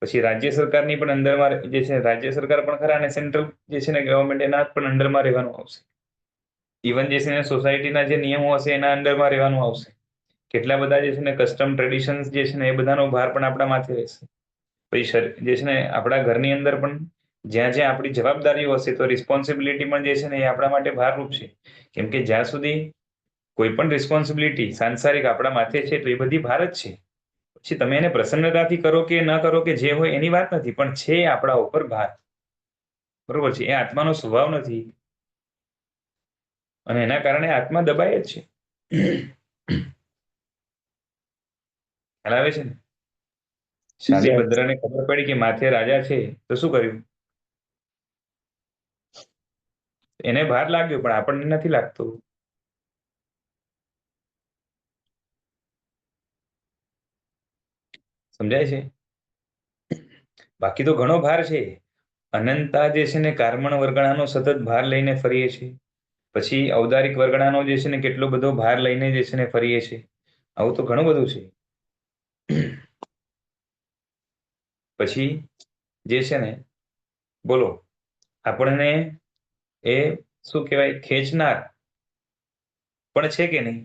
પછી રાજ્ય સરકારની પણ અંડરમાં જે છે, રાજ્ય સરકાર પણ ખરા, અને સેન્ટ્રલ જે છે ને ગવર્મેન્ટ, એના પણ અંડરમાં રહેવાનું આવશે. ઇવન જે છે ને સોસાયટીના જે નિયમો હશે એના અંડરમાં રહેવાનું આવશે. કેટલા બધા જે છે ને કસ્ટમ ટ્રેડિશન્સ જે છે ને એ બધાનો ભાર પણ આપણા માથે રહેશે. પછી જે છે ને આપણા ઘરની અંદર પણ જ્યાં જ્યાં આપણી જવાબદારીઓ હશે તો રિસ્પોન્સિબિલિટી પણ જે છે ને એ આપણા માટે ભારરૂપ છે. કેમ કે જ્યાં સુધી કોઈ પણ રિસ્પોન્સિબિલિટી સાંસારિક આપણા માથે છે તો એ બધી ભાર જ છે. પછી તમે એને પ્રસન્નતાથી કરો કે ન કરો કે જે હોય એની વાત નથી, પણ છે આપણા ઉપર ભાર, બરોબર છે. એ આત્માનો સ્વભાવ નથી, અને એના કારણે આત્મા દબાય જ છે. ખ્યાલ આવે છે ને? શાલીભદ્રને ખબર પડી કે માથે રાજા છે તો શું કર્યું? એને ભાર લાગ્યો, પણ આપણને નથી લાગતો. સમજાય છે? બાકી તો ઘણો ભાર છે. અનંતા જે છે ને કાર્મણ વર્ગણાનો સતત ભાર લઈને ફરીએ છીએ. પછી ઔદારિક વર્ગણાનો જે છે ને કેટલો બધો ભાર લઈને જે છે ને ફરીએ છીએ. આવું તો ઘણું બધું છે. પછી જે છે ને, બોલો, આપણને એ શું કહેવાય, ખેંચનાર પણ છે કે નહીં?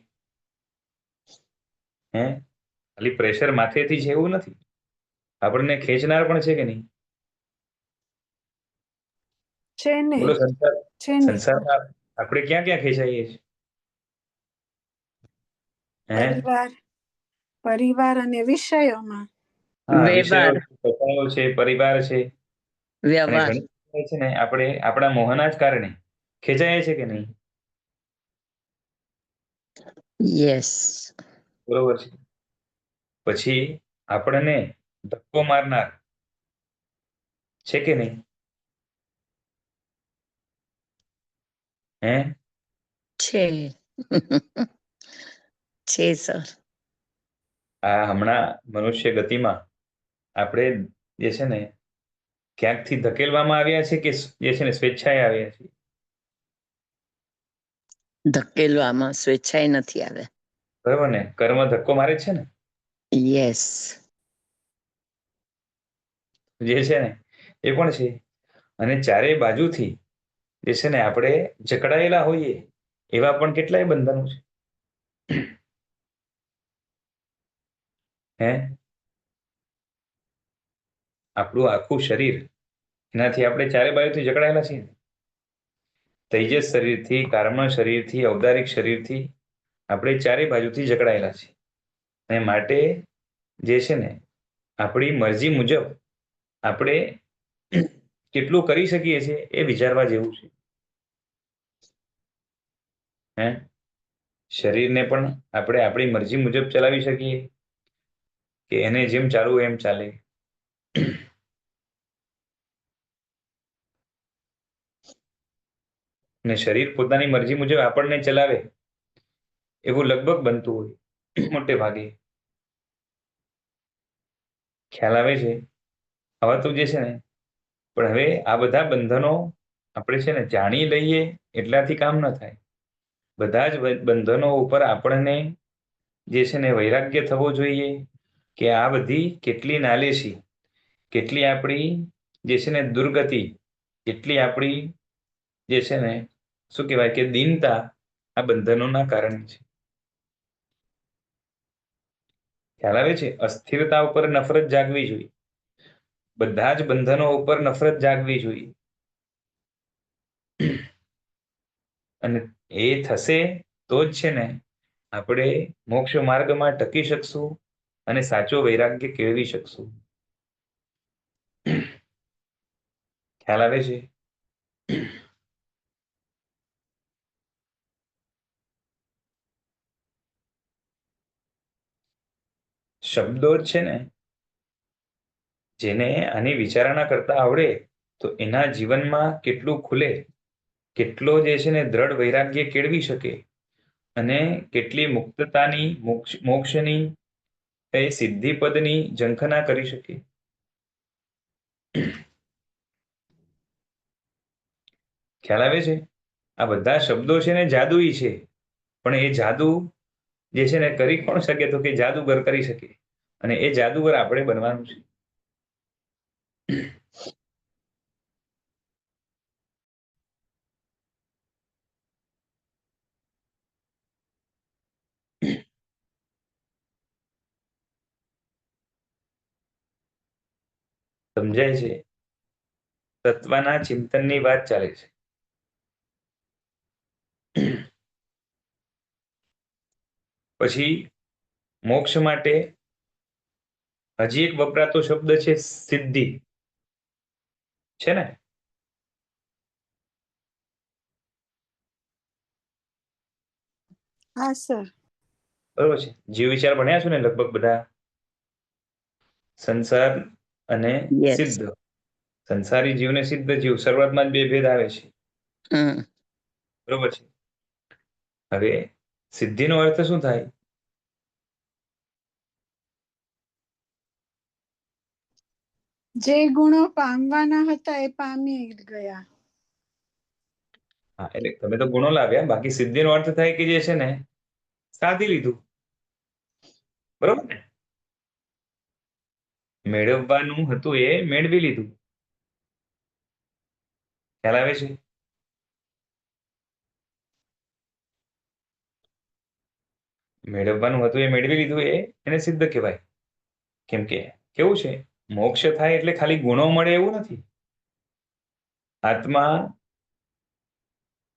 ખાલી પ્રેશર માથેથી છે એવું નથી, આપણને ખેંચનાર પણ છે કે નહીં? છે ને, બોલો, છે ને. સંસારમાં આપણે ક્યાં ક્યાં ખેંચાઈએ છીએ? પરિવાર અને વિષયોમાં. હા, વિષયો વ્યવહાર, છે, કથાઓ છે, પરિવાર છે, અને વ્યવહાર, ઘણી વખત છે ને આપણે આપણા મોહના જ કારણે ખેંચાઈએ છે કે નહીં? યસ. બરોબર છે. પછી આપણને ધક્કો મારનાર છે કે નહીં? છે. છે સર. આ હમણાં મનુષ્ય ગતિમાં આપણે જે છે ને ક્યાંકથી ધકેલવામાં આવ્યા છે કે જે છે ને સ્વેચ્છાએ આવ્યા છે? ધકેલવામાં, સ્વેચ્છાએ નથી આવે. બરાબર ને? કર્મ ધક્કો મારે જ છે ને, યસ. જે છે ને એ પણ છે. અને ચારેય બાજુથી જે છે ને આપણે જકડાયેલા હોઈએ એવા પણ કેટલાય બંધનો છે. આપણું આખું શરીર, એનાથી આપણે ચારે બાજુથી જકડાયેલા છીએ. તેજસ શરીરથી, કાર્મણ શરીરથી, ઔદારિક શરીરથી આપણે ચારે બાજુથી જકડાયેલા છીએ. અને માટે જે છે ને આપણી મરજી મુજબ આપણે કેટલું કરી શકીએ છીએ એ વિચારવા જેવું છે. શરીરને પણ આપણે આપણી મરજી મુજબ ચલાવી શકીએ કે એને જેમ ચાલવું એમ ચાલે. અને શરીર પોતાની મરજી મુજબ આપણને ચલાવે એવું લગભગ બનતું હોય મોટે ભાગે. ખ્યાલ આવે છે? આવા તો જે છે ને, પણ હવે આ બધા બંધનો આપણે છે ને જાણી લઈએ એટલાથી કામ ન થાય. બધા જ બંધનો ઉપર આપણને જે છે ને વૈરાગ્ય થવો જોઈએ કે આ બધી કેટલી નાલેશી, કેટલી આપણી જે છે ને દુર્ગતિ, કેટલી આપણી જે છે ને શું કહેવાય કે દીનતા આ બંધનોના કારણે છે. ખ્યાલ આવે છે? અસ્થિરતા ઉપર નફરત જાગવી જોઈએ. બધા જ બંધનો ઉપર નફરત જાગવી જોઈએ. અને એ થશે તો જ છે ને આપણે મોક્ષ માર્ગમાં ટકી શકશું અને સાચો વૈરાગ્ય કેળવી શકશું. ખ્યાલ આવે છે? શબ્દો જ છે ને, જેને આની વિચારણા કરતા આવડે તો એના જીવનમાં કેટલું ખુલે, કેટલો જે છે ને દ્રઢ વૈરાગ્ય કેળવી શકે અને કેટલી મુક્તતાની મોક્ષની એ સિદ્ધિપદની ઝંખના કરી શકે. ખ્યાલ આવે છે? આ બધા શબ્દો છે ને જાદુઈ છે, પણ એ જાદુ જે છે ને કરી કોણ શકે? તો કે જાદુગર કરી શકે, અને એ જાદુગર આપણે બનવાનું છે. સમજાય છે? તત્વના ચિંતનની વાત ચાલે છે. પછી મોક્ષ માટે હજી એક વપરાતો શબ્દ છે સિદ્ધિ, છે ને? હા સર. બરોબર છે. જીવ વિચાર ભણ્યા છો ને લગભગ બધા? સંસાર અને Yes. સિદ્ધ. સંસારી જીવ ને સિદ્ધ જીવ, શરૂઆતમાં જ બે ભેદ આવે છે. બરોબર છે. હવે સિદ્ધિનો અર્થ શું થાય? જે ગુણો પામવાના હતા એ પામી ગયા. હા, એટલે તમે તો ગુણો લાવ્યા, બાકી સિદ્ધિનો અર્થ થાય કે જે છે ને સાધી લીધું. બરોબર ને? મેળવવાનું હતું એ મેળવી લીધું. ખ્યાલ આવે છે? મેળવવાનું હતું એ મેળવી લીધું, એને સિદ્ધ કહેવાય. કેમ કે કેવું છે, મોક્ષ થાય એટલે ખાલી ગુણો મળે એવું નથી. આત્મા,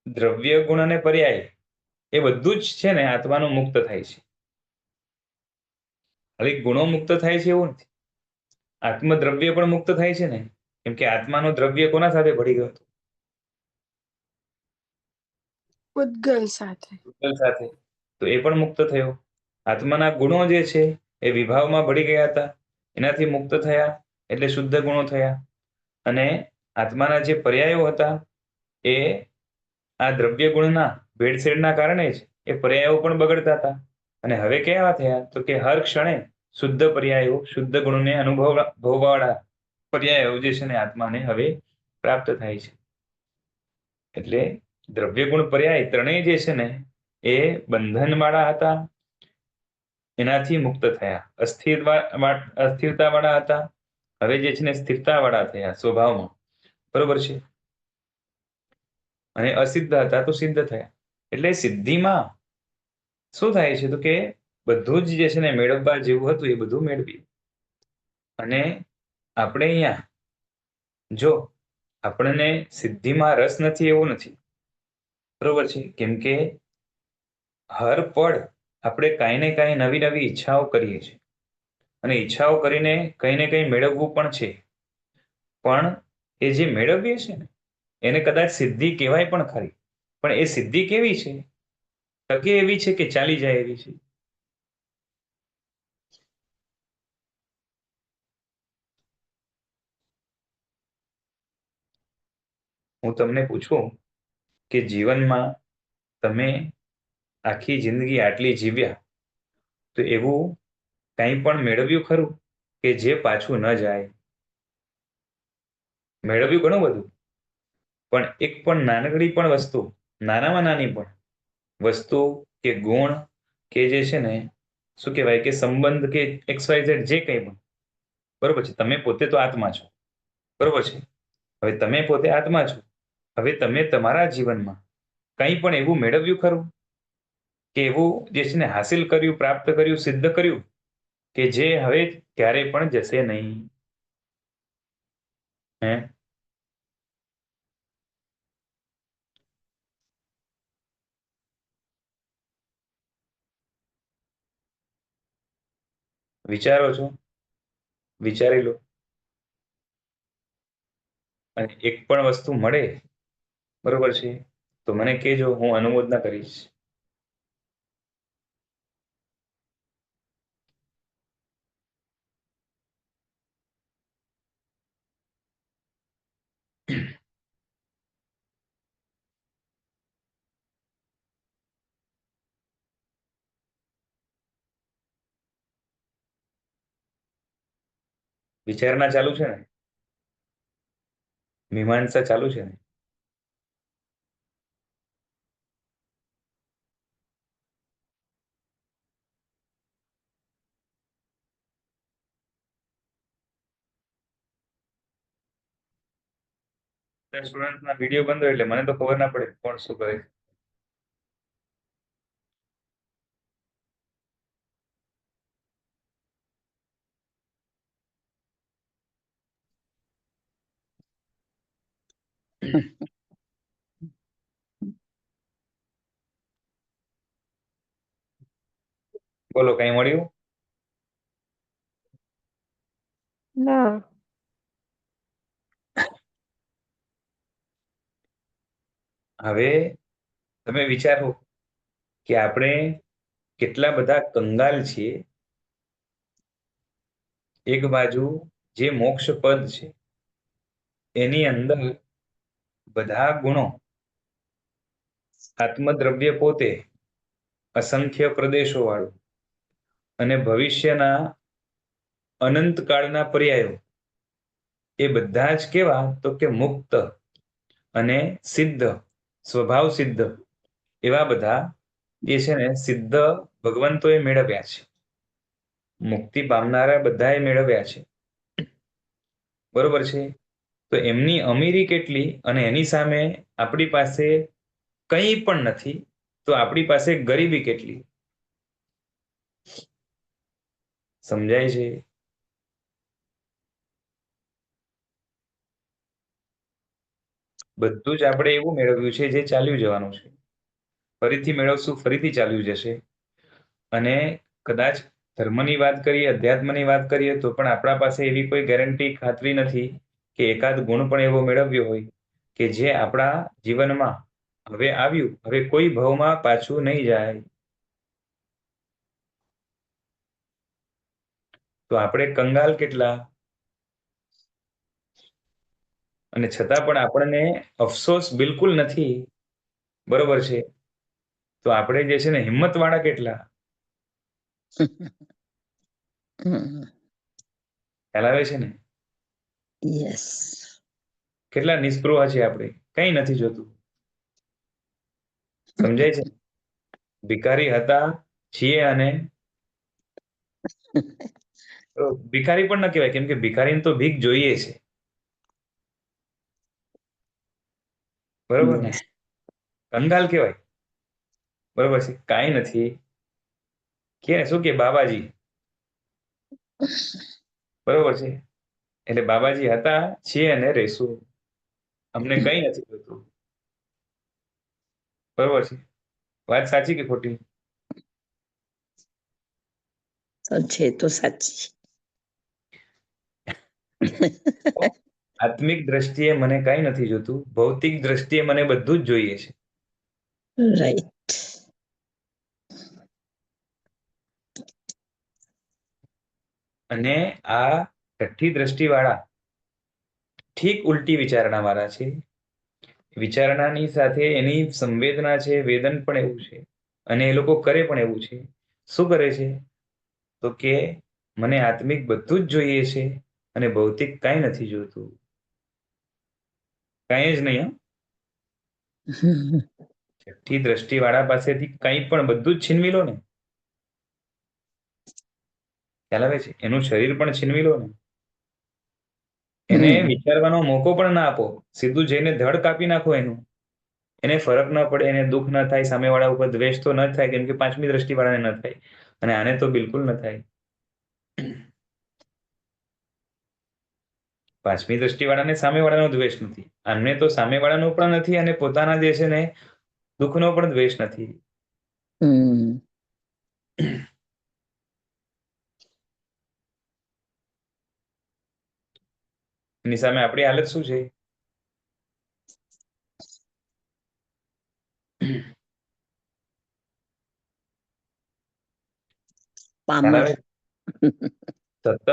દ્રવ્ય, ગુણ અને પર્યાય એ બધું જ છે ને આત્માનું મુક્ત થાય છે. ખાલી ગુણો મુક્ત થાય છે એવું નથી, આત્મદ્રવ્ય પણ મુક્ત થાય છે ને. કેમ કે આત્માનો દ્રવ્ય કોના સાથે ભળી ગયો હતો? ઉદ્ગલ સાથે. ઉદ્ગલ સાથે. તો એ પણ મુક્ત થયો. આત્માના ગુણો જે છે એ વિભાવમાં ભળી ગયા હતા, એનાથી મુક્ત થયા એટલે શુદ્ધ ગુણો થયા. અને આત્માના જે પર્યાયો હતા એ આ દ્રવ્ય ગુણના ભેળસેળના કારણે જ એ પર્યાયો પણ બગડતા હતા. અને હવે કેવા થયા? તો કે હર ક્ષણે શુદ્ધ પર્યાયો, શુદ્ધ ગુણને અનુભવવાળા પર્યાયો જે છે ને આત્માને હવે પ્રાપ્ત થાય છે. એટલે દ્રવ્ય ગુણ પર્યાય ત્રણેય જે છે ને એ બંધનવાળા હતા, એનાથી મુક્ત થયા. અસ્થિરતાવાળા હતા, હવે જે છે ને સ્થિરતાવાળા થયા સ્વભાવમાં. બરોબર છે? અને અસિદ્ધ હતા તો સિદ્ધ થયા. એટલે સિદ્ધિમાં શું થાય છે? તો કે બધું જ જે છે ને મેળવવા જેવું હતું એ બધું મેળવી. અને આપણે અહીંયા જો આપણને સિદ્ધિમાં રસ નથી એવું નથી. બરોબર છે? કેમ કે હર પળ આપણે કાંઈ ને કાંઈ નવી નવી ઈચ્છાઓ કરીએ છીએ, અને ઈચ્છાઓ કરીને કંઈ ને કંઈ મેળવવું પણ છે. પણ એ જે મેળવીએ છે ને એને કદાચ સિદ્ધિ કહેવાય પણ ખરી, પણ એ સિદ્ધિ કેવી છે? ટકે એવી છે કે ચાલી જાય એવી છે? હું તમને પૂછું કે જીવનમાં તમે આખી જિંદગી આટલી જીવ્યા તો એવું કંઈ પણ મેળવ્યું ખરું કે જે પાછું ન જાય? મેળવ્યું ઘણું બધું, પણ એક પણ નાનકડી પણ વસ્તુ, નાનામાં નાની પણ વસ્તુ કે ગુણ કે જે છે ને શું કહેવાય કે સંબંધ કે XYZ જે કંઈ પણ, બરોબર છે? તમે પોતે તો આત્મા છો, બરોબર છે? હવે તમે પોતે આત્મા છો, હવે તમે તમારા જીવનમાં કંઈ પણ એવું મેળવ્યું ખરું કે એવું જે છે ને હાસિલ કર્યું, પ્રાપ્ત કર્યું, સિદ્ધ કર્યું કે જે હવે ક્યારેય પણ જશે નહીં? હે? વિચારો છો? વિચારી લો. અને એક પણ વસ્તુ મળે, બરોબર છે, તો મને કહેજો, હું અનુમોદના કરીશ. વિચારણા ચાલુ છે ને? મીમાંસા ચાલુ છે ને? સ્ટુડન્ટના વિડીયો બંધ હોય એટલે મને તો ખબર ના પડે કોણ શું કરે છે. બોલો, કઈ મળ્યું? ના. હવે તમે વિચારો કે આપણે કેટલા બધા કંગાલ છીએ. એક બાજુ જે મોક્ષ પદ છે એની અંદર બધા ગુણો, આત્મદ્રવ્ય પોતે, અસંખ્ય પ્રદેશો વાળું, અને ભવિષ્યના અનંત કાળના પર્યાયો, એ બધા જ કેવા તો કે મુક્ત અને સિદ્ધ, સ્વભાવ સિદ્ધ એવા બધા એ છે ને સિદ્ધ ભગવંતોએ મેળવ્યા છે. મુક્તિ પામનારા બધાએ મેળવ્યા છે, બરોબર છે. તો એમની અમીરી કેટલી અને એની સામે આપણી પાસે કંઈ પણ નથી, તો આપણી પાસે ગરીબી કેટલી. સમજાય છે? બધું જ આપણે એવું મેળવ્યું છે જે ચાલ્યું જવાનું છે. ફરીથી મેળવશું, ફરીથી ચાલ્યું જશે. અને કદાચ ધર્મની વાત કરીએ, અધ્યાત્મની વાત કરીએ, તો પણ આપણા પાસે એવી કોઈ ગેરંટી, ખાતરી નથી કે એકાદ ગુણ પણ એવો મેળવ્યો હોય કે જે આપણા જીવનમાં હવે આવ્યું, હવે કોઈ ભાવમાં પાછું નહીં જાય. તો આપણે કંગાલ કેટલા, અને છતાં પણ આપણને અફસોસ બિલકુલ નથી, બરોબર છે. તો આપણે જે છે ને હિંમત વાળા કેટલા. ખ્યાલ આવે છે ને? યસ. કેટલા નિષ્પૃહ છે આપણે, કઈ નથી જોતું. સમજાય છે? ભિખારી હતા, છીએ, અને ભિખારી પણ ન કહેવાય, કેમ કે ભિખારીને તો ભીખ જોઈએ છે, બરોબર ને? કંગાલ કહેવાય, બરોબર છે. કાંઈ નથી, કે શું કે બાબાજી, બરોબર છે. એટલે બાબાજી હતા, છીએ, અને રહેશું. અમને કઈ નથી જોતું, બરોબર છે. વાત સાચી કે ખોટી? છે તો સાચી. આત્મિક દ્રષ્ટિએ મને કઈ નથી જોતું, ભૌતિક દ્રષ્ટિએ મને બધું જ જોઈએ છે. રાઈટ. અને આ છઠ્ઠી દ્રષ્ટિ વાળા ઠીક ઉલટી વિચારણા વાળા છે. વિચારણાની સાથે એની સંવેદના છે, વેદન પણ એવું છે, અને એ લોકો કરે પણ એવું છે. શું કરે છે? તો કે મને આત્મિક બધું જ જોઈએ છે અને ભૌતિક કાંઈ નથી જોતું. કાંઈ જ નહીં. છઠ્ઠી દ્રષ્ટિ વાળા પાસેથી કંઈ પણ બધું જ છીનવી લો ને, ખ્યાલ આવે છે? એનું શરીર પણ છીનવી લો ને, એને વિચારવાનો મોકો પણ ના આપો, સીધું જઈને ધડ કાપી નાખો એનું. એને ફરક ન પડે, એને દુઃખ ન થાય, સામેવાળા ઉપર દ્વેષ તો ન થાય, કેમ કે પાંચમી દ્રષ્ટિ વાળાને ન થાય, અને આને તો બિલકુલ ન થાય. પાંચમી દ્રષ્ટિ વાળાને સામેવાળાનો દ્વેષ નથી, આમને તો સામેવાળાનો પણ નથી, અને પોતાના જે છે ને દુઃખનો પણ દ્વેષ નથી. એની સામે આપણી હાલત શું છે? ખ્યાલ પામર. આવે? સતત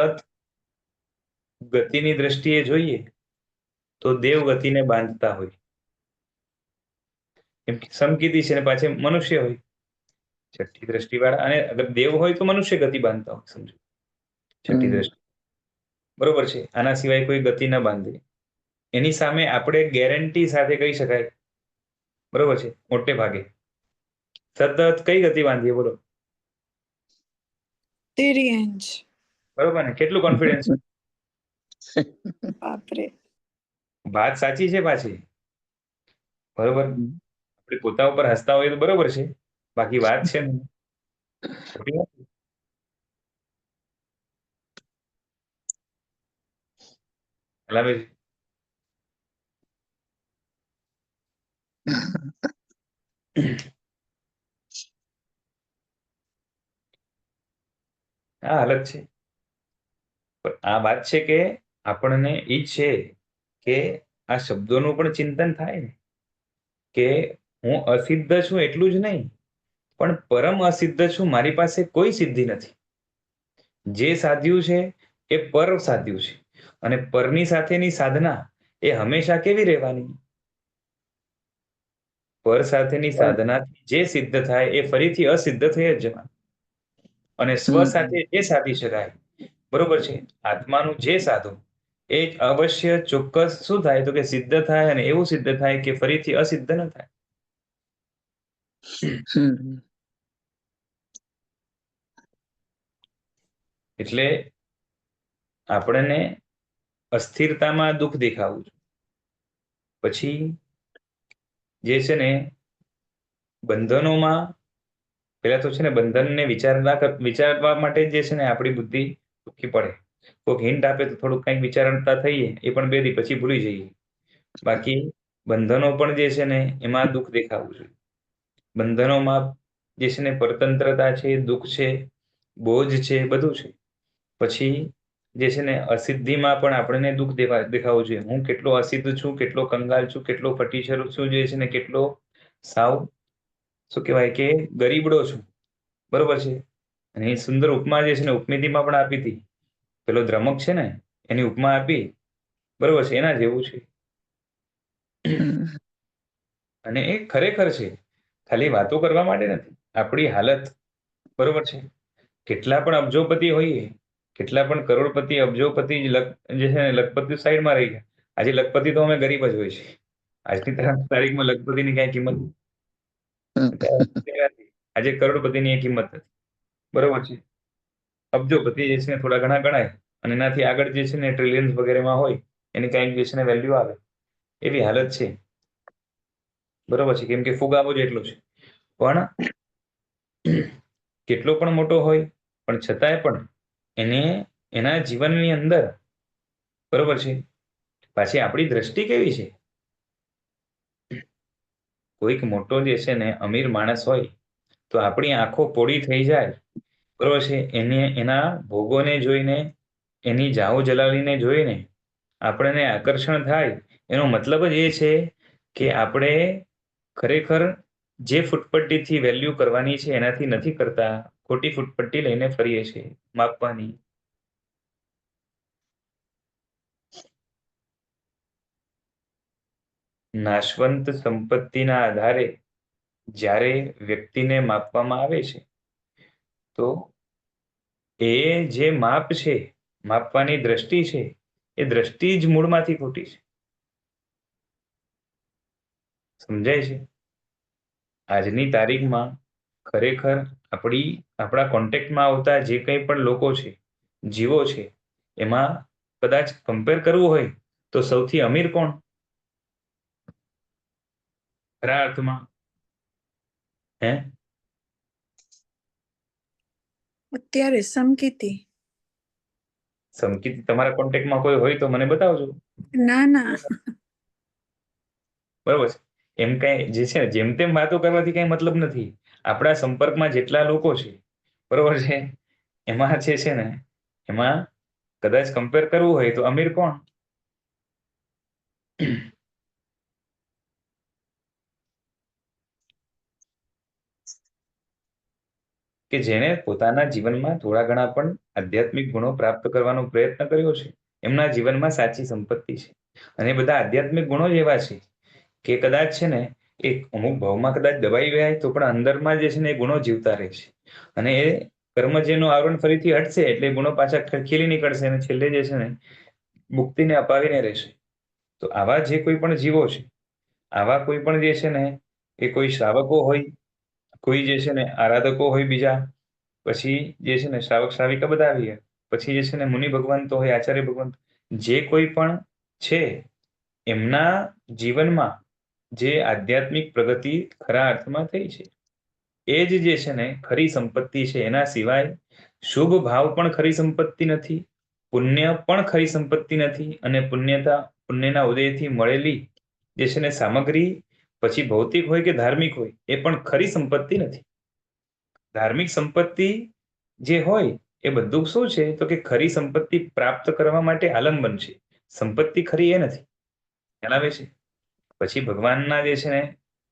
ગતિની દ્રષ્ટિએ જોઈએ તો દેવ ગતિને બાંધતા હોય, કેમ કે સમકીતી છે ને પાછી મનુષ્ય હોય છઠ્ઠી દ્રષ્ટિ વાળા, અને અગર દેવ હોય તો મનુષ્ય ગતિ બાંધતા હોય, સમજો છઠ્ઠી દ્રષ્ટિ, બરોબર છે. આના સિવાય કોઈ ગતિ ન બાંધે. એની સામે આપણે ગેરંટી સાથે કહી શકાય, બરોબર છે, મોટે ભાગે સતત કઈ ગતિ બાંધીએ બોલો? તિર્યંજ. બરોબર ને? કેટલું કોન્ફિડન્સ? બાપરે. વાત સાચી છે પાછી, બરોબર. આપણે પોતા ઉપર હસતા હોય તો બરોબર છે, બાકી વાત છે ને ખોટી વાત. ખ્યાલ આવે છે? આ હાલત છે. પણ આ વાત છે કે આપણને ઈ જ છે કે આ શબ્દોનું પણ ચિંતન થાય ને, કે હું અસિદ્ધ છું એટલું જ નહીં, પણ પરમ અસિદ્ધ છું, મારી પાસે કોઈ સિદ્ધિ નથી. જે સાધ્યું છે એ પર સાધ્યું છે, અને પરની સાથેની સાધના એ હંમેશા કેવી રહેવાની? પર સાથેની સાધનાથી જે સિદ્ધ થાય એ ફરીથી અસિદ્ધ થઈ જ જવાનું. અને સ્વ સાથે જે સાધી શકાય, બરોબર છે, આત્માનું જે સાધો એ અવશ્ય ચોક્કસ શું થાય તો કે સિદ્ધ થાય, અને એવું સિદ્ધ થાય કે ફરીથી અસિદ્ધ ન થાય. એટલે આપણને અસ્થિરતામાં દુઃખ દેખાવું છે, પછી જે છે ને બંધનોમાં, પેલા તો છે ને બંધનને વિચારવા માટે જે છે ને આપણી બુદ્ધિ દુઃખી પડે. કોઈક હિન્ટ આપે તો થોડુંક કંઈક વિચારતા થઈએ, એ પણ 2 દી પછી ભૂલી જઈએ. બાકી બંધનો પણ જે છે ને એમાં દુઃખ દેખાવું જોઈએ. બંધનોમાં જે છે ને પરતંત્રતા છે, દુઃખ છે, બોજ છે, બધું છે. પછી જે છે ને અસિદ્ધિમાં પણ આપણને દુઃખ દેખાવું જોઈએ. હું કેટલો અસિદ્ધ છું, કેટલો કંગાલ છું, કેટલો ફટીચર છું, જે છે ને કેટલો સાવ શું કહેવાય કે ગરીબડો છું, બરોબર છે. અને એ સુંદર ઉપમા જે છે ને ઉપમેયમાં પણ આપી હતી, પેલો દ્રમક છે ને એની ઉપમા આપી, બરોબર છે, એના જેવું છે. અને એ ખરેખર છે, ખાલી વાતો કરવા માટે નથી. આપણી હાલત, બરોબર છે, કેટલા પણ અબજોપતિ હોઈએ, કેટલા પણ કરોડપતિ, અબજોપતિ જે છે ને લખપતિ સાઈડમાં રહી ગયા. આજે લખપતિ તો અમે ગરીબ જ હોય છે. આજની તારીખમાં લખપતિની કઈ કિંમત આજે કરોડપતિની એ કિંમત નથી, બરોબર છે. અબજોપતિ જે છે ને થોડા ઘણા ગણાય, અને એનાથી આગળ જે છે ને ટ્રિલિયન્સ વગેરેમાં હોય, એની કઈક જે છે ને વેલ્યુ આવે, એવી હાલત છે, બરોબર છે. કેમ કે ફુગાવો જ એટલો છે. પણ કેટલો પણ મોટો હોય, પણ છતાંય પણ એને એના જીવનની અંદર, બરોબર છે, પાછી આપણી દ્રષ્ટિ કેવી છે? કોઈક મોટો જે છે ને અમીર માણસ હોય તો આપણી આંખો પોળી થઈ જાય, બરોબર છે. એના ભોગોને જોઈને, એની જાહો જલાલીને જોઈને આપણને આકર્ષણ થાય. એનો મતલબ જ એ છે કે આપણે ખરેખર જે ફૂટપટ્ટીથી વેલ્યુ કરવાની છે એનાથી નથી કરતા, ખોટી ફૂટપટ્ટી લઈને ફરીએ છીએ માપવાની. નાશવંત સંપત્તિના આધારે જ્યારે વ્યક્તિને માપવામાં આવે છે, તો એ જે માપ છે, માપવાની દ્રષ્ટિ છે, એ દ્રષ્ટિ જ મૂળમાંથી ખોટી છે. સમજાય છે? આજની તારીખમાં ખરેખર આપણા કોન્ટેક્ટમાં આવતા જે કંઈ પણ લોકો છે, જીવો છે, એમાં કદાચ કમ્પેર કરવું હોય તો સૌથી અમીર કોણ? ખરા અર્થમાં હે? અત્યારે સમકીતી. સમકીતી તમારા કોન્ટેક્ટમાં કોઈ હોય તો મને બતાવજો. ના. બરોબર છે. એમ કઈ જે છે ને જેમ તેમ વાતો કરવાથી કઈ મતલબ નથી. આપણા સંપર્કમાં જેટલા લોકો છે, બરોબર છે, એમાં જે છે ને એમાં કદાચ કમ્પેર કરવું હોય તો અમીર કોણ? કે જેણે પોતાના જીવનમાં થોડા ઘણા પણ આધ્યાત્મિક ગુણો પ્રાપ્ત કરવાનો પ્રયત્ન કર્યો છે, એમના જીવનમાં સાચી સંપત્તિ છે. અને એ બધા આધ્યાત્મિક ગુણો જ એવા છે કે કદાચ છે ને એ અમુક ભાવમાં કદાચ દબાઈ ગયા તો પણ અંદરમાં જે છે ને એ ગુણો જીવતા રહે છે. અને એ કર્મ જેનું આવરણ ફરીથી હટશે એટલે એ ગુણો પાછા ખીલી નીકળશે અને છેલ્લે જે છે ને મુક્તિને અપાવીને રહેશે. તો આવા જે કોઈ પણ જીવો છે, આવા કોઈ પણ જે છે ને એ કોઈ શ્રાવકો હોય, કોઈ જે છે ને આરાધકો હોય બીજા, પછી જે છે ને શ્રાવક શ્રાવિકા બધા આવી ગયા, પછી જે છે ને મુનિ ભગવાન તો હોય, આચાર્ય ભગવાન, જે કોઈ પણ છે એમના જીવનમાં જે આધ્યાત્મિક પ્રગતિ ખરા અર્થમાં થઈ છે એ જ જે છે ને ખરી સંપત્તિ છે. એના સિવાય શુભ ભાવ પણ ખરી સંપત્તિ નથી, પુણ્ય પણ ખરી સંપત્તિ નથી, અને પુણ્યના ઉદયથી મળેલી જે છે ને સામગ્રી પછી ભૌતિક હોય કે ધાર્મિક હોય એ પણ ખરી સંપત્તિ નથી. ધાર્મિક સંપત્તિ જે હોય એ બધું શું છે તો કે ખરી સંપત્તિ પ્રાપ્ત કરવા માટે આલંબન છે. સંપત્તિ ખરી એ નથી. ખ્યાલ આવે છે? પછી ભગવાનના જે છે ને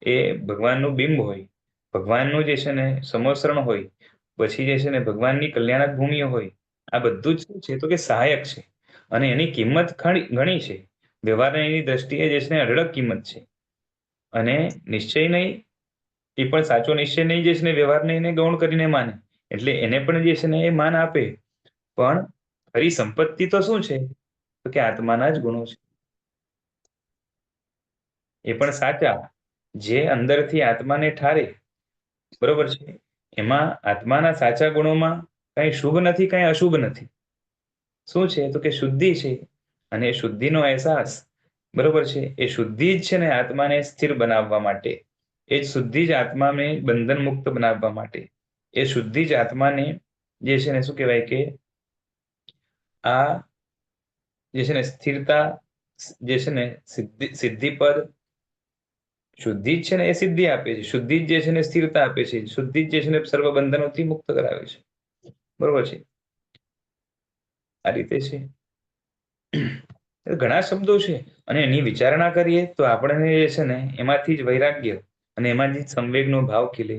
એ ભગવાનનું બિંબ હોય, ભગવાનનું જે છે ને સમોસરણ હોય, પછી જે છે ને ભગવાનની કલ્યાણક ભૂમિ હોય, આ બધું જ શું છે તો કે સહાયક છે. અને એની કિંમત ઘણી છે. વ્યવહારની દ્રષ્ટિએ જે છે ને અઢળક કિંમત છે. અને નિશ્ચય નહીં, એ પણ સાચો નિશ્ચય નહીં જે છે ને વ્યવહારને એને ગૌણ કરીને માને, એટલે એને પણ જે છે ને એ માન આપે. પણ ખરી સંપત્તિ તો શું છે તો કે આત્માના જ ગુણો છે. એ પણ સાચા, જે અંદરથી આત્માને ઠારે, બરોબર છે. એમાં આત્માના સાચા ગુણોમાં કઈ શુભ નથી, કઈ અશુભ નથી. શું છે તો કે શુદ્ધિ છે. અને શુદ્ધિનો અહેસાસ, બરોબર છે, એ શુદ્ધિ જ છે ને આત્માને સ્થિર બનાવવા માટે, એ જ શુદ્ધિ જ આત્માને બંધન મુક્ત બનાવવા માટે, એ શુદ્ધિ જ આત્માને જે છે ને શું કહેવાય કે આ જે છે ને સ્થિરતા જે છે ને સિદ્ધિ પર, શુદ્ધિ જ છે ને એ સિદ્ધિ આપે છે, શુદ્ધિ જ જે છે ને સ્થિરતા આપે છે, શુદ્ધિ જ જે છે ને સર્વ બંધનોથી મુક્ત કરાવે છે. બરોબર છે. આ રીતે છે. ઘણા શબ્દો છે અને એની વિચારણા કરીએ તો આપણને જે છે ને એમાંથી જ વૈરાગ્ય અને એમાંથી જ સંવેગનો ભાવ ખીલે.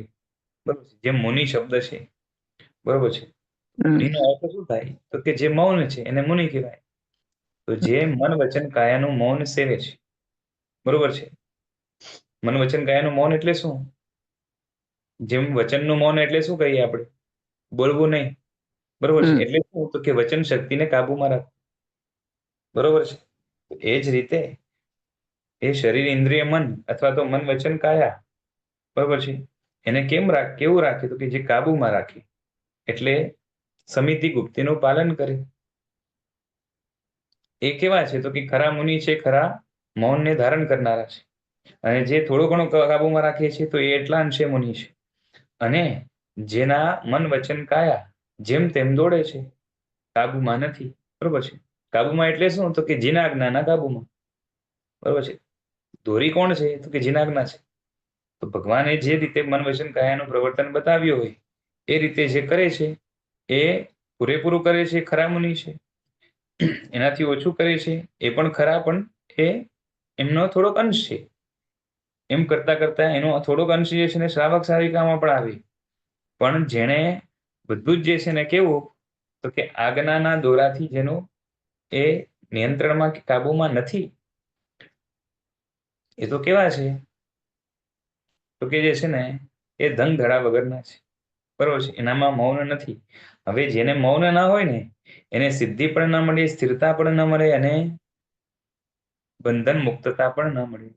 બરોબર છે. જેમ મુનિ શબ્દ છે, બરોબર છે, મુનિનો અર્થ શું થાય તો કે જે મૌન છે એને મુનિ કહેવાય. તો જે મન વચન કાયાનું મૌન સેવે છે, બરોબર છે. મન વચન કાયાનું મૌન એટલે શું? જેમ વચનનું મૌન એટલે શું કહીએ આપણે? બોલવું નહીં, બરોબર છે. એટલે શું તો કે વચન શક્તિને કાબુમાં રાખ, બરોબર છે. એ જ રીતે એ શરીર, ઇન્દ્રિય, મન અથવા તો મન વચન કાયા, બરોબર છે, એને કેવું રાખે તો કે જે કાબુમાં રાખે, એટલે સમિતિ ગુપ્તિનું પાલન કરે. એ કેવા છે તો કે ખરા મુનિ છે, ખરા મૌનને ધારણ કરનારા છે. અને જે થોડું ઘણું કાબુમાં રાખે છે તો એ એટલા અંશે મુનિ છે. અને જેના મન વચન કાયા જેમ તેમ દોડે છે, કાબુમાં નથી, બરોબર છે. કાબુમાં એટલે શું તો કે જીનાજ્ઞાના કાબુમાં, બરોબર છે. દોરી કોણ છે તો કે જીનાજ્ઞા છે. તો ભગવાને જે રીતે મન વચન કાયાનું પ્રવર્તન બતાવ્યું હોય એ રીતે જે કરે છે એ પૂરેપૂરું કરે છે, ખરા મુનિ છે. એનાથી ઓછું કરે છે એ પણ ખરા, પણ એ એમનો થોડોક અંશ છે. એમ કરતા કરતા એનો થોડોક અંશ જે છે ને શ્રાવક શ્રાવિકામાં પણ આવે. પણ જેણે બધું જ જે છે ને કેવું તો કે આજ્ઞાના દોરાથી જેનું એ નિયંત્રણમાં કે કાબુમાં નથી, એ તો કેવા છે તો કે જે છે ને એ ધન ધડા વગરના છે, બરોબર છે. એનામાં મૌન નથી. હવે જેને મૌન ના હોય ને એને સિદ્ધિ પણ ના મળે, સ્થિરતા પણ ન મળે, અને બંધન મુક્તતા પણ ન મળે.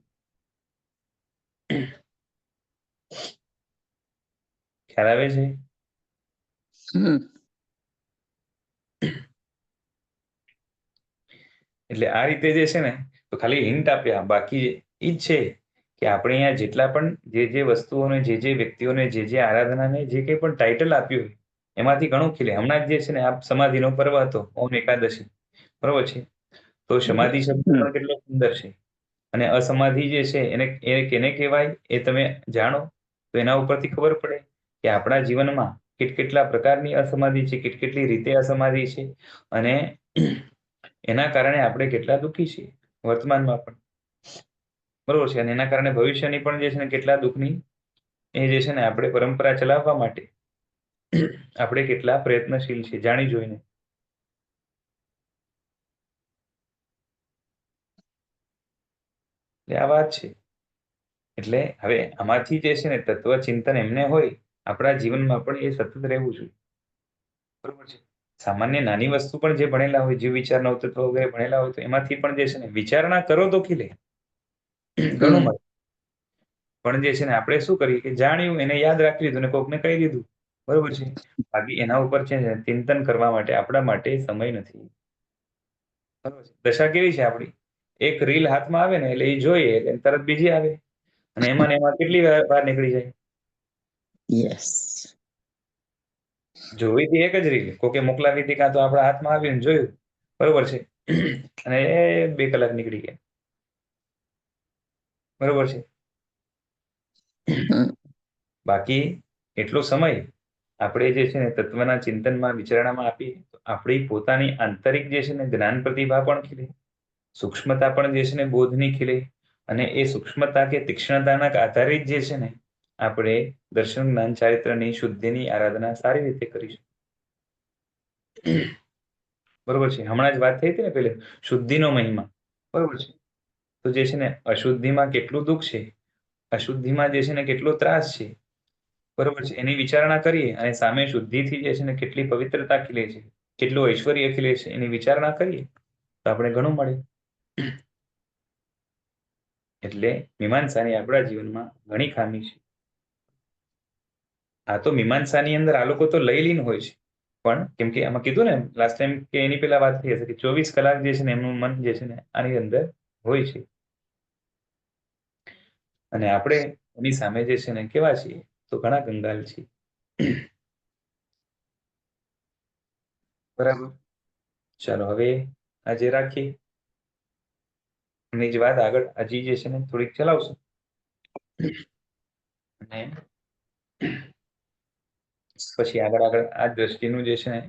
ખ્યાલ આવે છે? એટલે આ રીતે જે છે ને તો ખાલી હિન્ટ આપ્યા, બાકી ઈ જ છે કે આપણે અહીંયા જેટલા પણ જે વસ્તુઓને, જે વ્યક્તિઓને, જે આરાધનાને જે કંઈ પણ ટાઇટલ આપ્યું હોય એમાંથી ઘણું ખીલે. હમણાં જ જે છે ને આ સમાધિનો પર્વ હતો, મૌન એકાદશી, બરોબર છે. તો સમાધિ શબ્દ પણ કેટલો સુંદર છે. અને અસમાધિ જે છે એને કેને કહેવાય એ તમે જાણો તો એના ઉપરથી ખબર પડે કે આપણા જીવનમાં કેટલા પ્રકારની અસમાધિ છે, કેટલી રીતે અસમાધિ છે, અને એના કારણે આપણે કેટલા દુઃખી છીએ વર્તમાનમાં પણ. બરોબર છે. અને એના કારણે ભવિષ્યની પણ જે છે ને કેટલા દુઃખની એ જે છે ને આપણે પરંપરા ચલાવવા માટે આપણે કેટલા પ્રયત્નશીલ છીએ જાણી જોઈને. એટલે આ વાત છે. એટલે હવે આમાંથી જે છે ને તત્વચિંતન એમને હોય આપણા જીવનમાં પણ એ સતત રહેવું જોઈએ. બરોબર છે. સામાન્ય નાની વસ્તુ પણ જે ભણેલા હોય જીવ વિચાર નવતત્વ વગેરે ભણેલા હોય તો એમાંથી પણ જે છે ને વિચારણા કરો તો ખીલે ઘણું મળે. પણ જે છે ને આપણે શું કરીએ કે જાણ્યું એને યાદ રાખી લીધું ને કોકને કહી દીધું. બરોબર છે. બાકી એના ઉપર છે ને ચિંતન કરવા માટે આપણા માટે સમય નથી. બરોબર છે. દશા કેવી છે આપણી? એક રીલ હાથમાં આવે ને એટલે એ જોઈએ એટલે તરત બીજી આવે અને એમાં ને એમાં કેટલી વાર નીકળી જાય. યસ. જોઈ હતી એક જ રીલ કોકે મોકલાવી હતી કાં તો આપણા હાથમાં આવીને જોયું. બરોબર છે. અને એ 2 કલાક નીકળી ગયા. બરોબર છે. બાકી એટલો સમય આપણે જે છે ને તત્વના ચિંતનમાં વિચારણામાં આપીએ તો આપણી પોતાની આંતરિક જે છે ને જ્ઞાન પ્રતિભા પણ ખીલે, સૂક્ષ્મતા પણ જે છે ને બોધની ખીલે અને એ સૂક્ષ્મતા કે તીક્ષ્ણતાના આધારિત જે છે ને આપણે દર્શન જ્ઞાન ચારિત્રની શુદ્ધિની આરાધના સારી રીતે કરીશું. બરોબર છે. હમણાં જ વાત થઈ હતી ને પેલે શુદ્ધિનો મહિમા. બરોબર છે. તો જે છે ને અશુદ્ધિમાં કેટલું દુઃખ છે, અશુદ્ધિમાં જે છે ને કેટલો ત્રાસ છે. બરોબર છે. એની વિચારણા કરીએ અને સામે શુદ્ધિથી જે છે ને કેટલી પવિત્રતા ખીલે છે, કેટલું ઐશ્વર્ય ખીલે છે એની વિચારણા કરીએ તો આપણે ઘણું મળે. એટલે મીમાંસાની આપણા જીવનમાં ઘણી ખામી છે. આ તો મીમાંસાની અંદર આ લોકો તો લઈ લઈને હોય છે. પણ કેમ કે આમાં કીધું ને લાસ્ટ ટાઈમ કે એની પેલા વાત થઈ હશે કે 24 કલાક જે છે ને એમનું મન જે છે ને આની અંદર હોય છે. અને આપણે એની સામે જે છે ને કેવા છીએ તો ઘણા કંગાલ છીએ. બરાબર. ચાલો હવે આજે રાખીએ. એની જ વાત આગળ હજી જે છે ને થોડીક ચલાવશું. અને પછી આગળ આ દ્રષ્ટિનું જે છે ને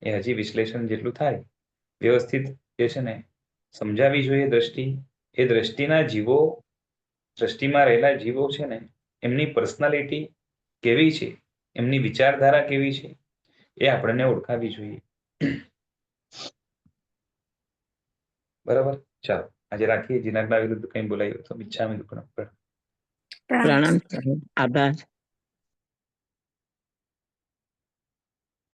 એ હજી વિશ્લેષણ જેટલું થાય વ્યવસ્થિત જે છે ને સમજાવી જોઈએ દ્રષ્ટિ. એ દ્રષ્ટિના જીવો, દ્રષ્ટિમાં રહેલા જીવો છે ને એમની પર્સનાલિટી કેવી છે, એમની વિચારધારા કેવી છે એ આપણને ઓળખાવી જોઈએ. બરાબર. ચાલો આજે રાખીએ. જીનાગના વિરુદ્ધ કંઈ બોલાયું તો મિચ્છામિ દુક્કડમ. પ્રણામ. આભાર.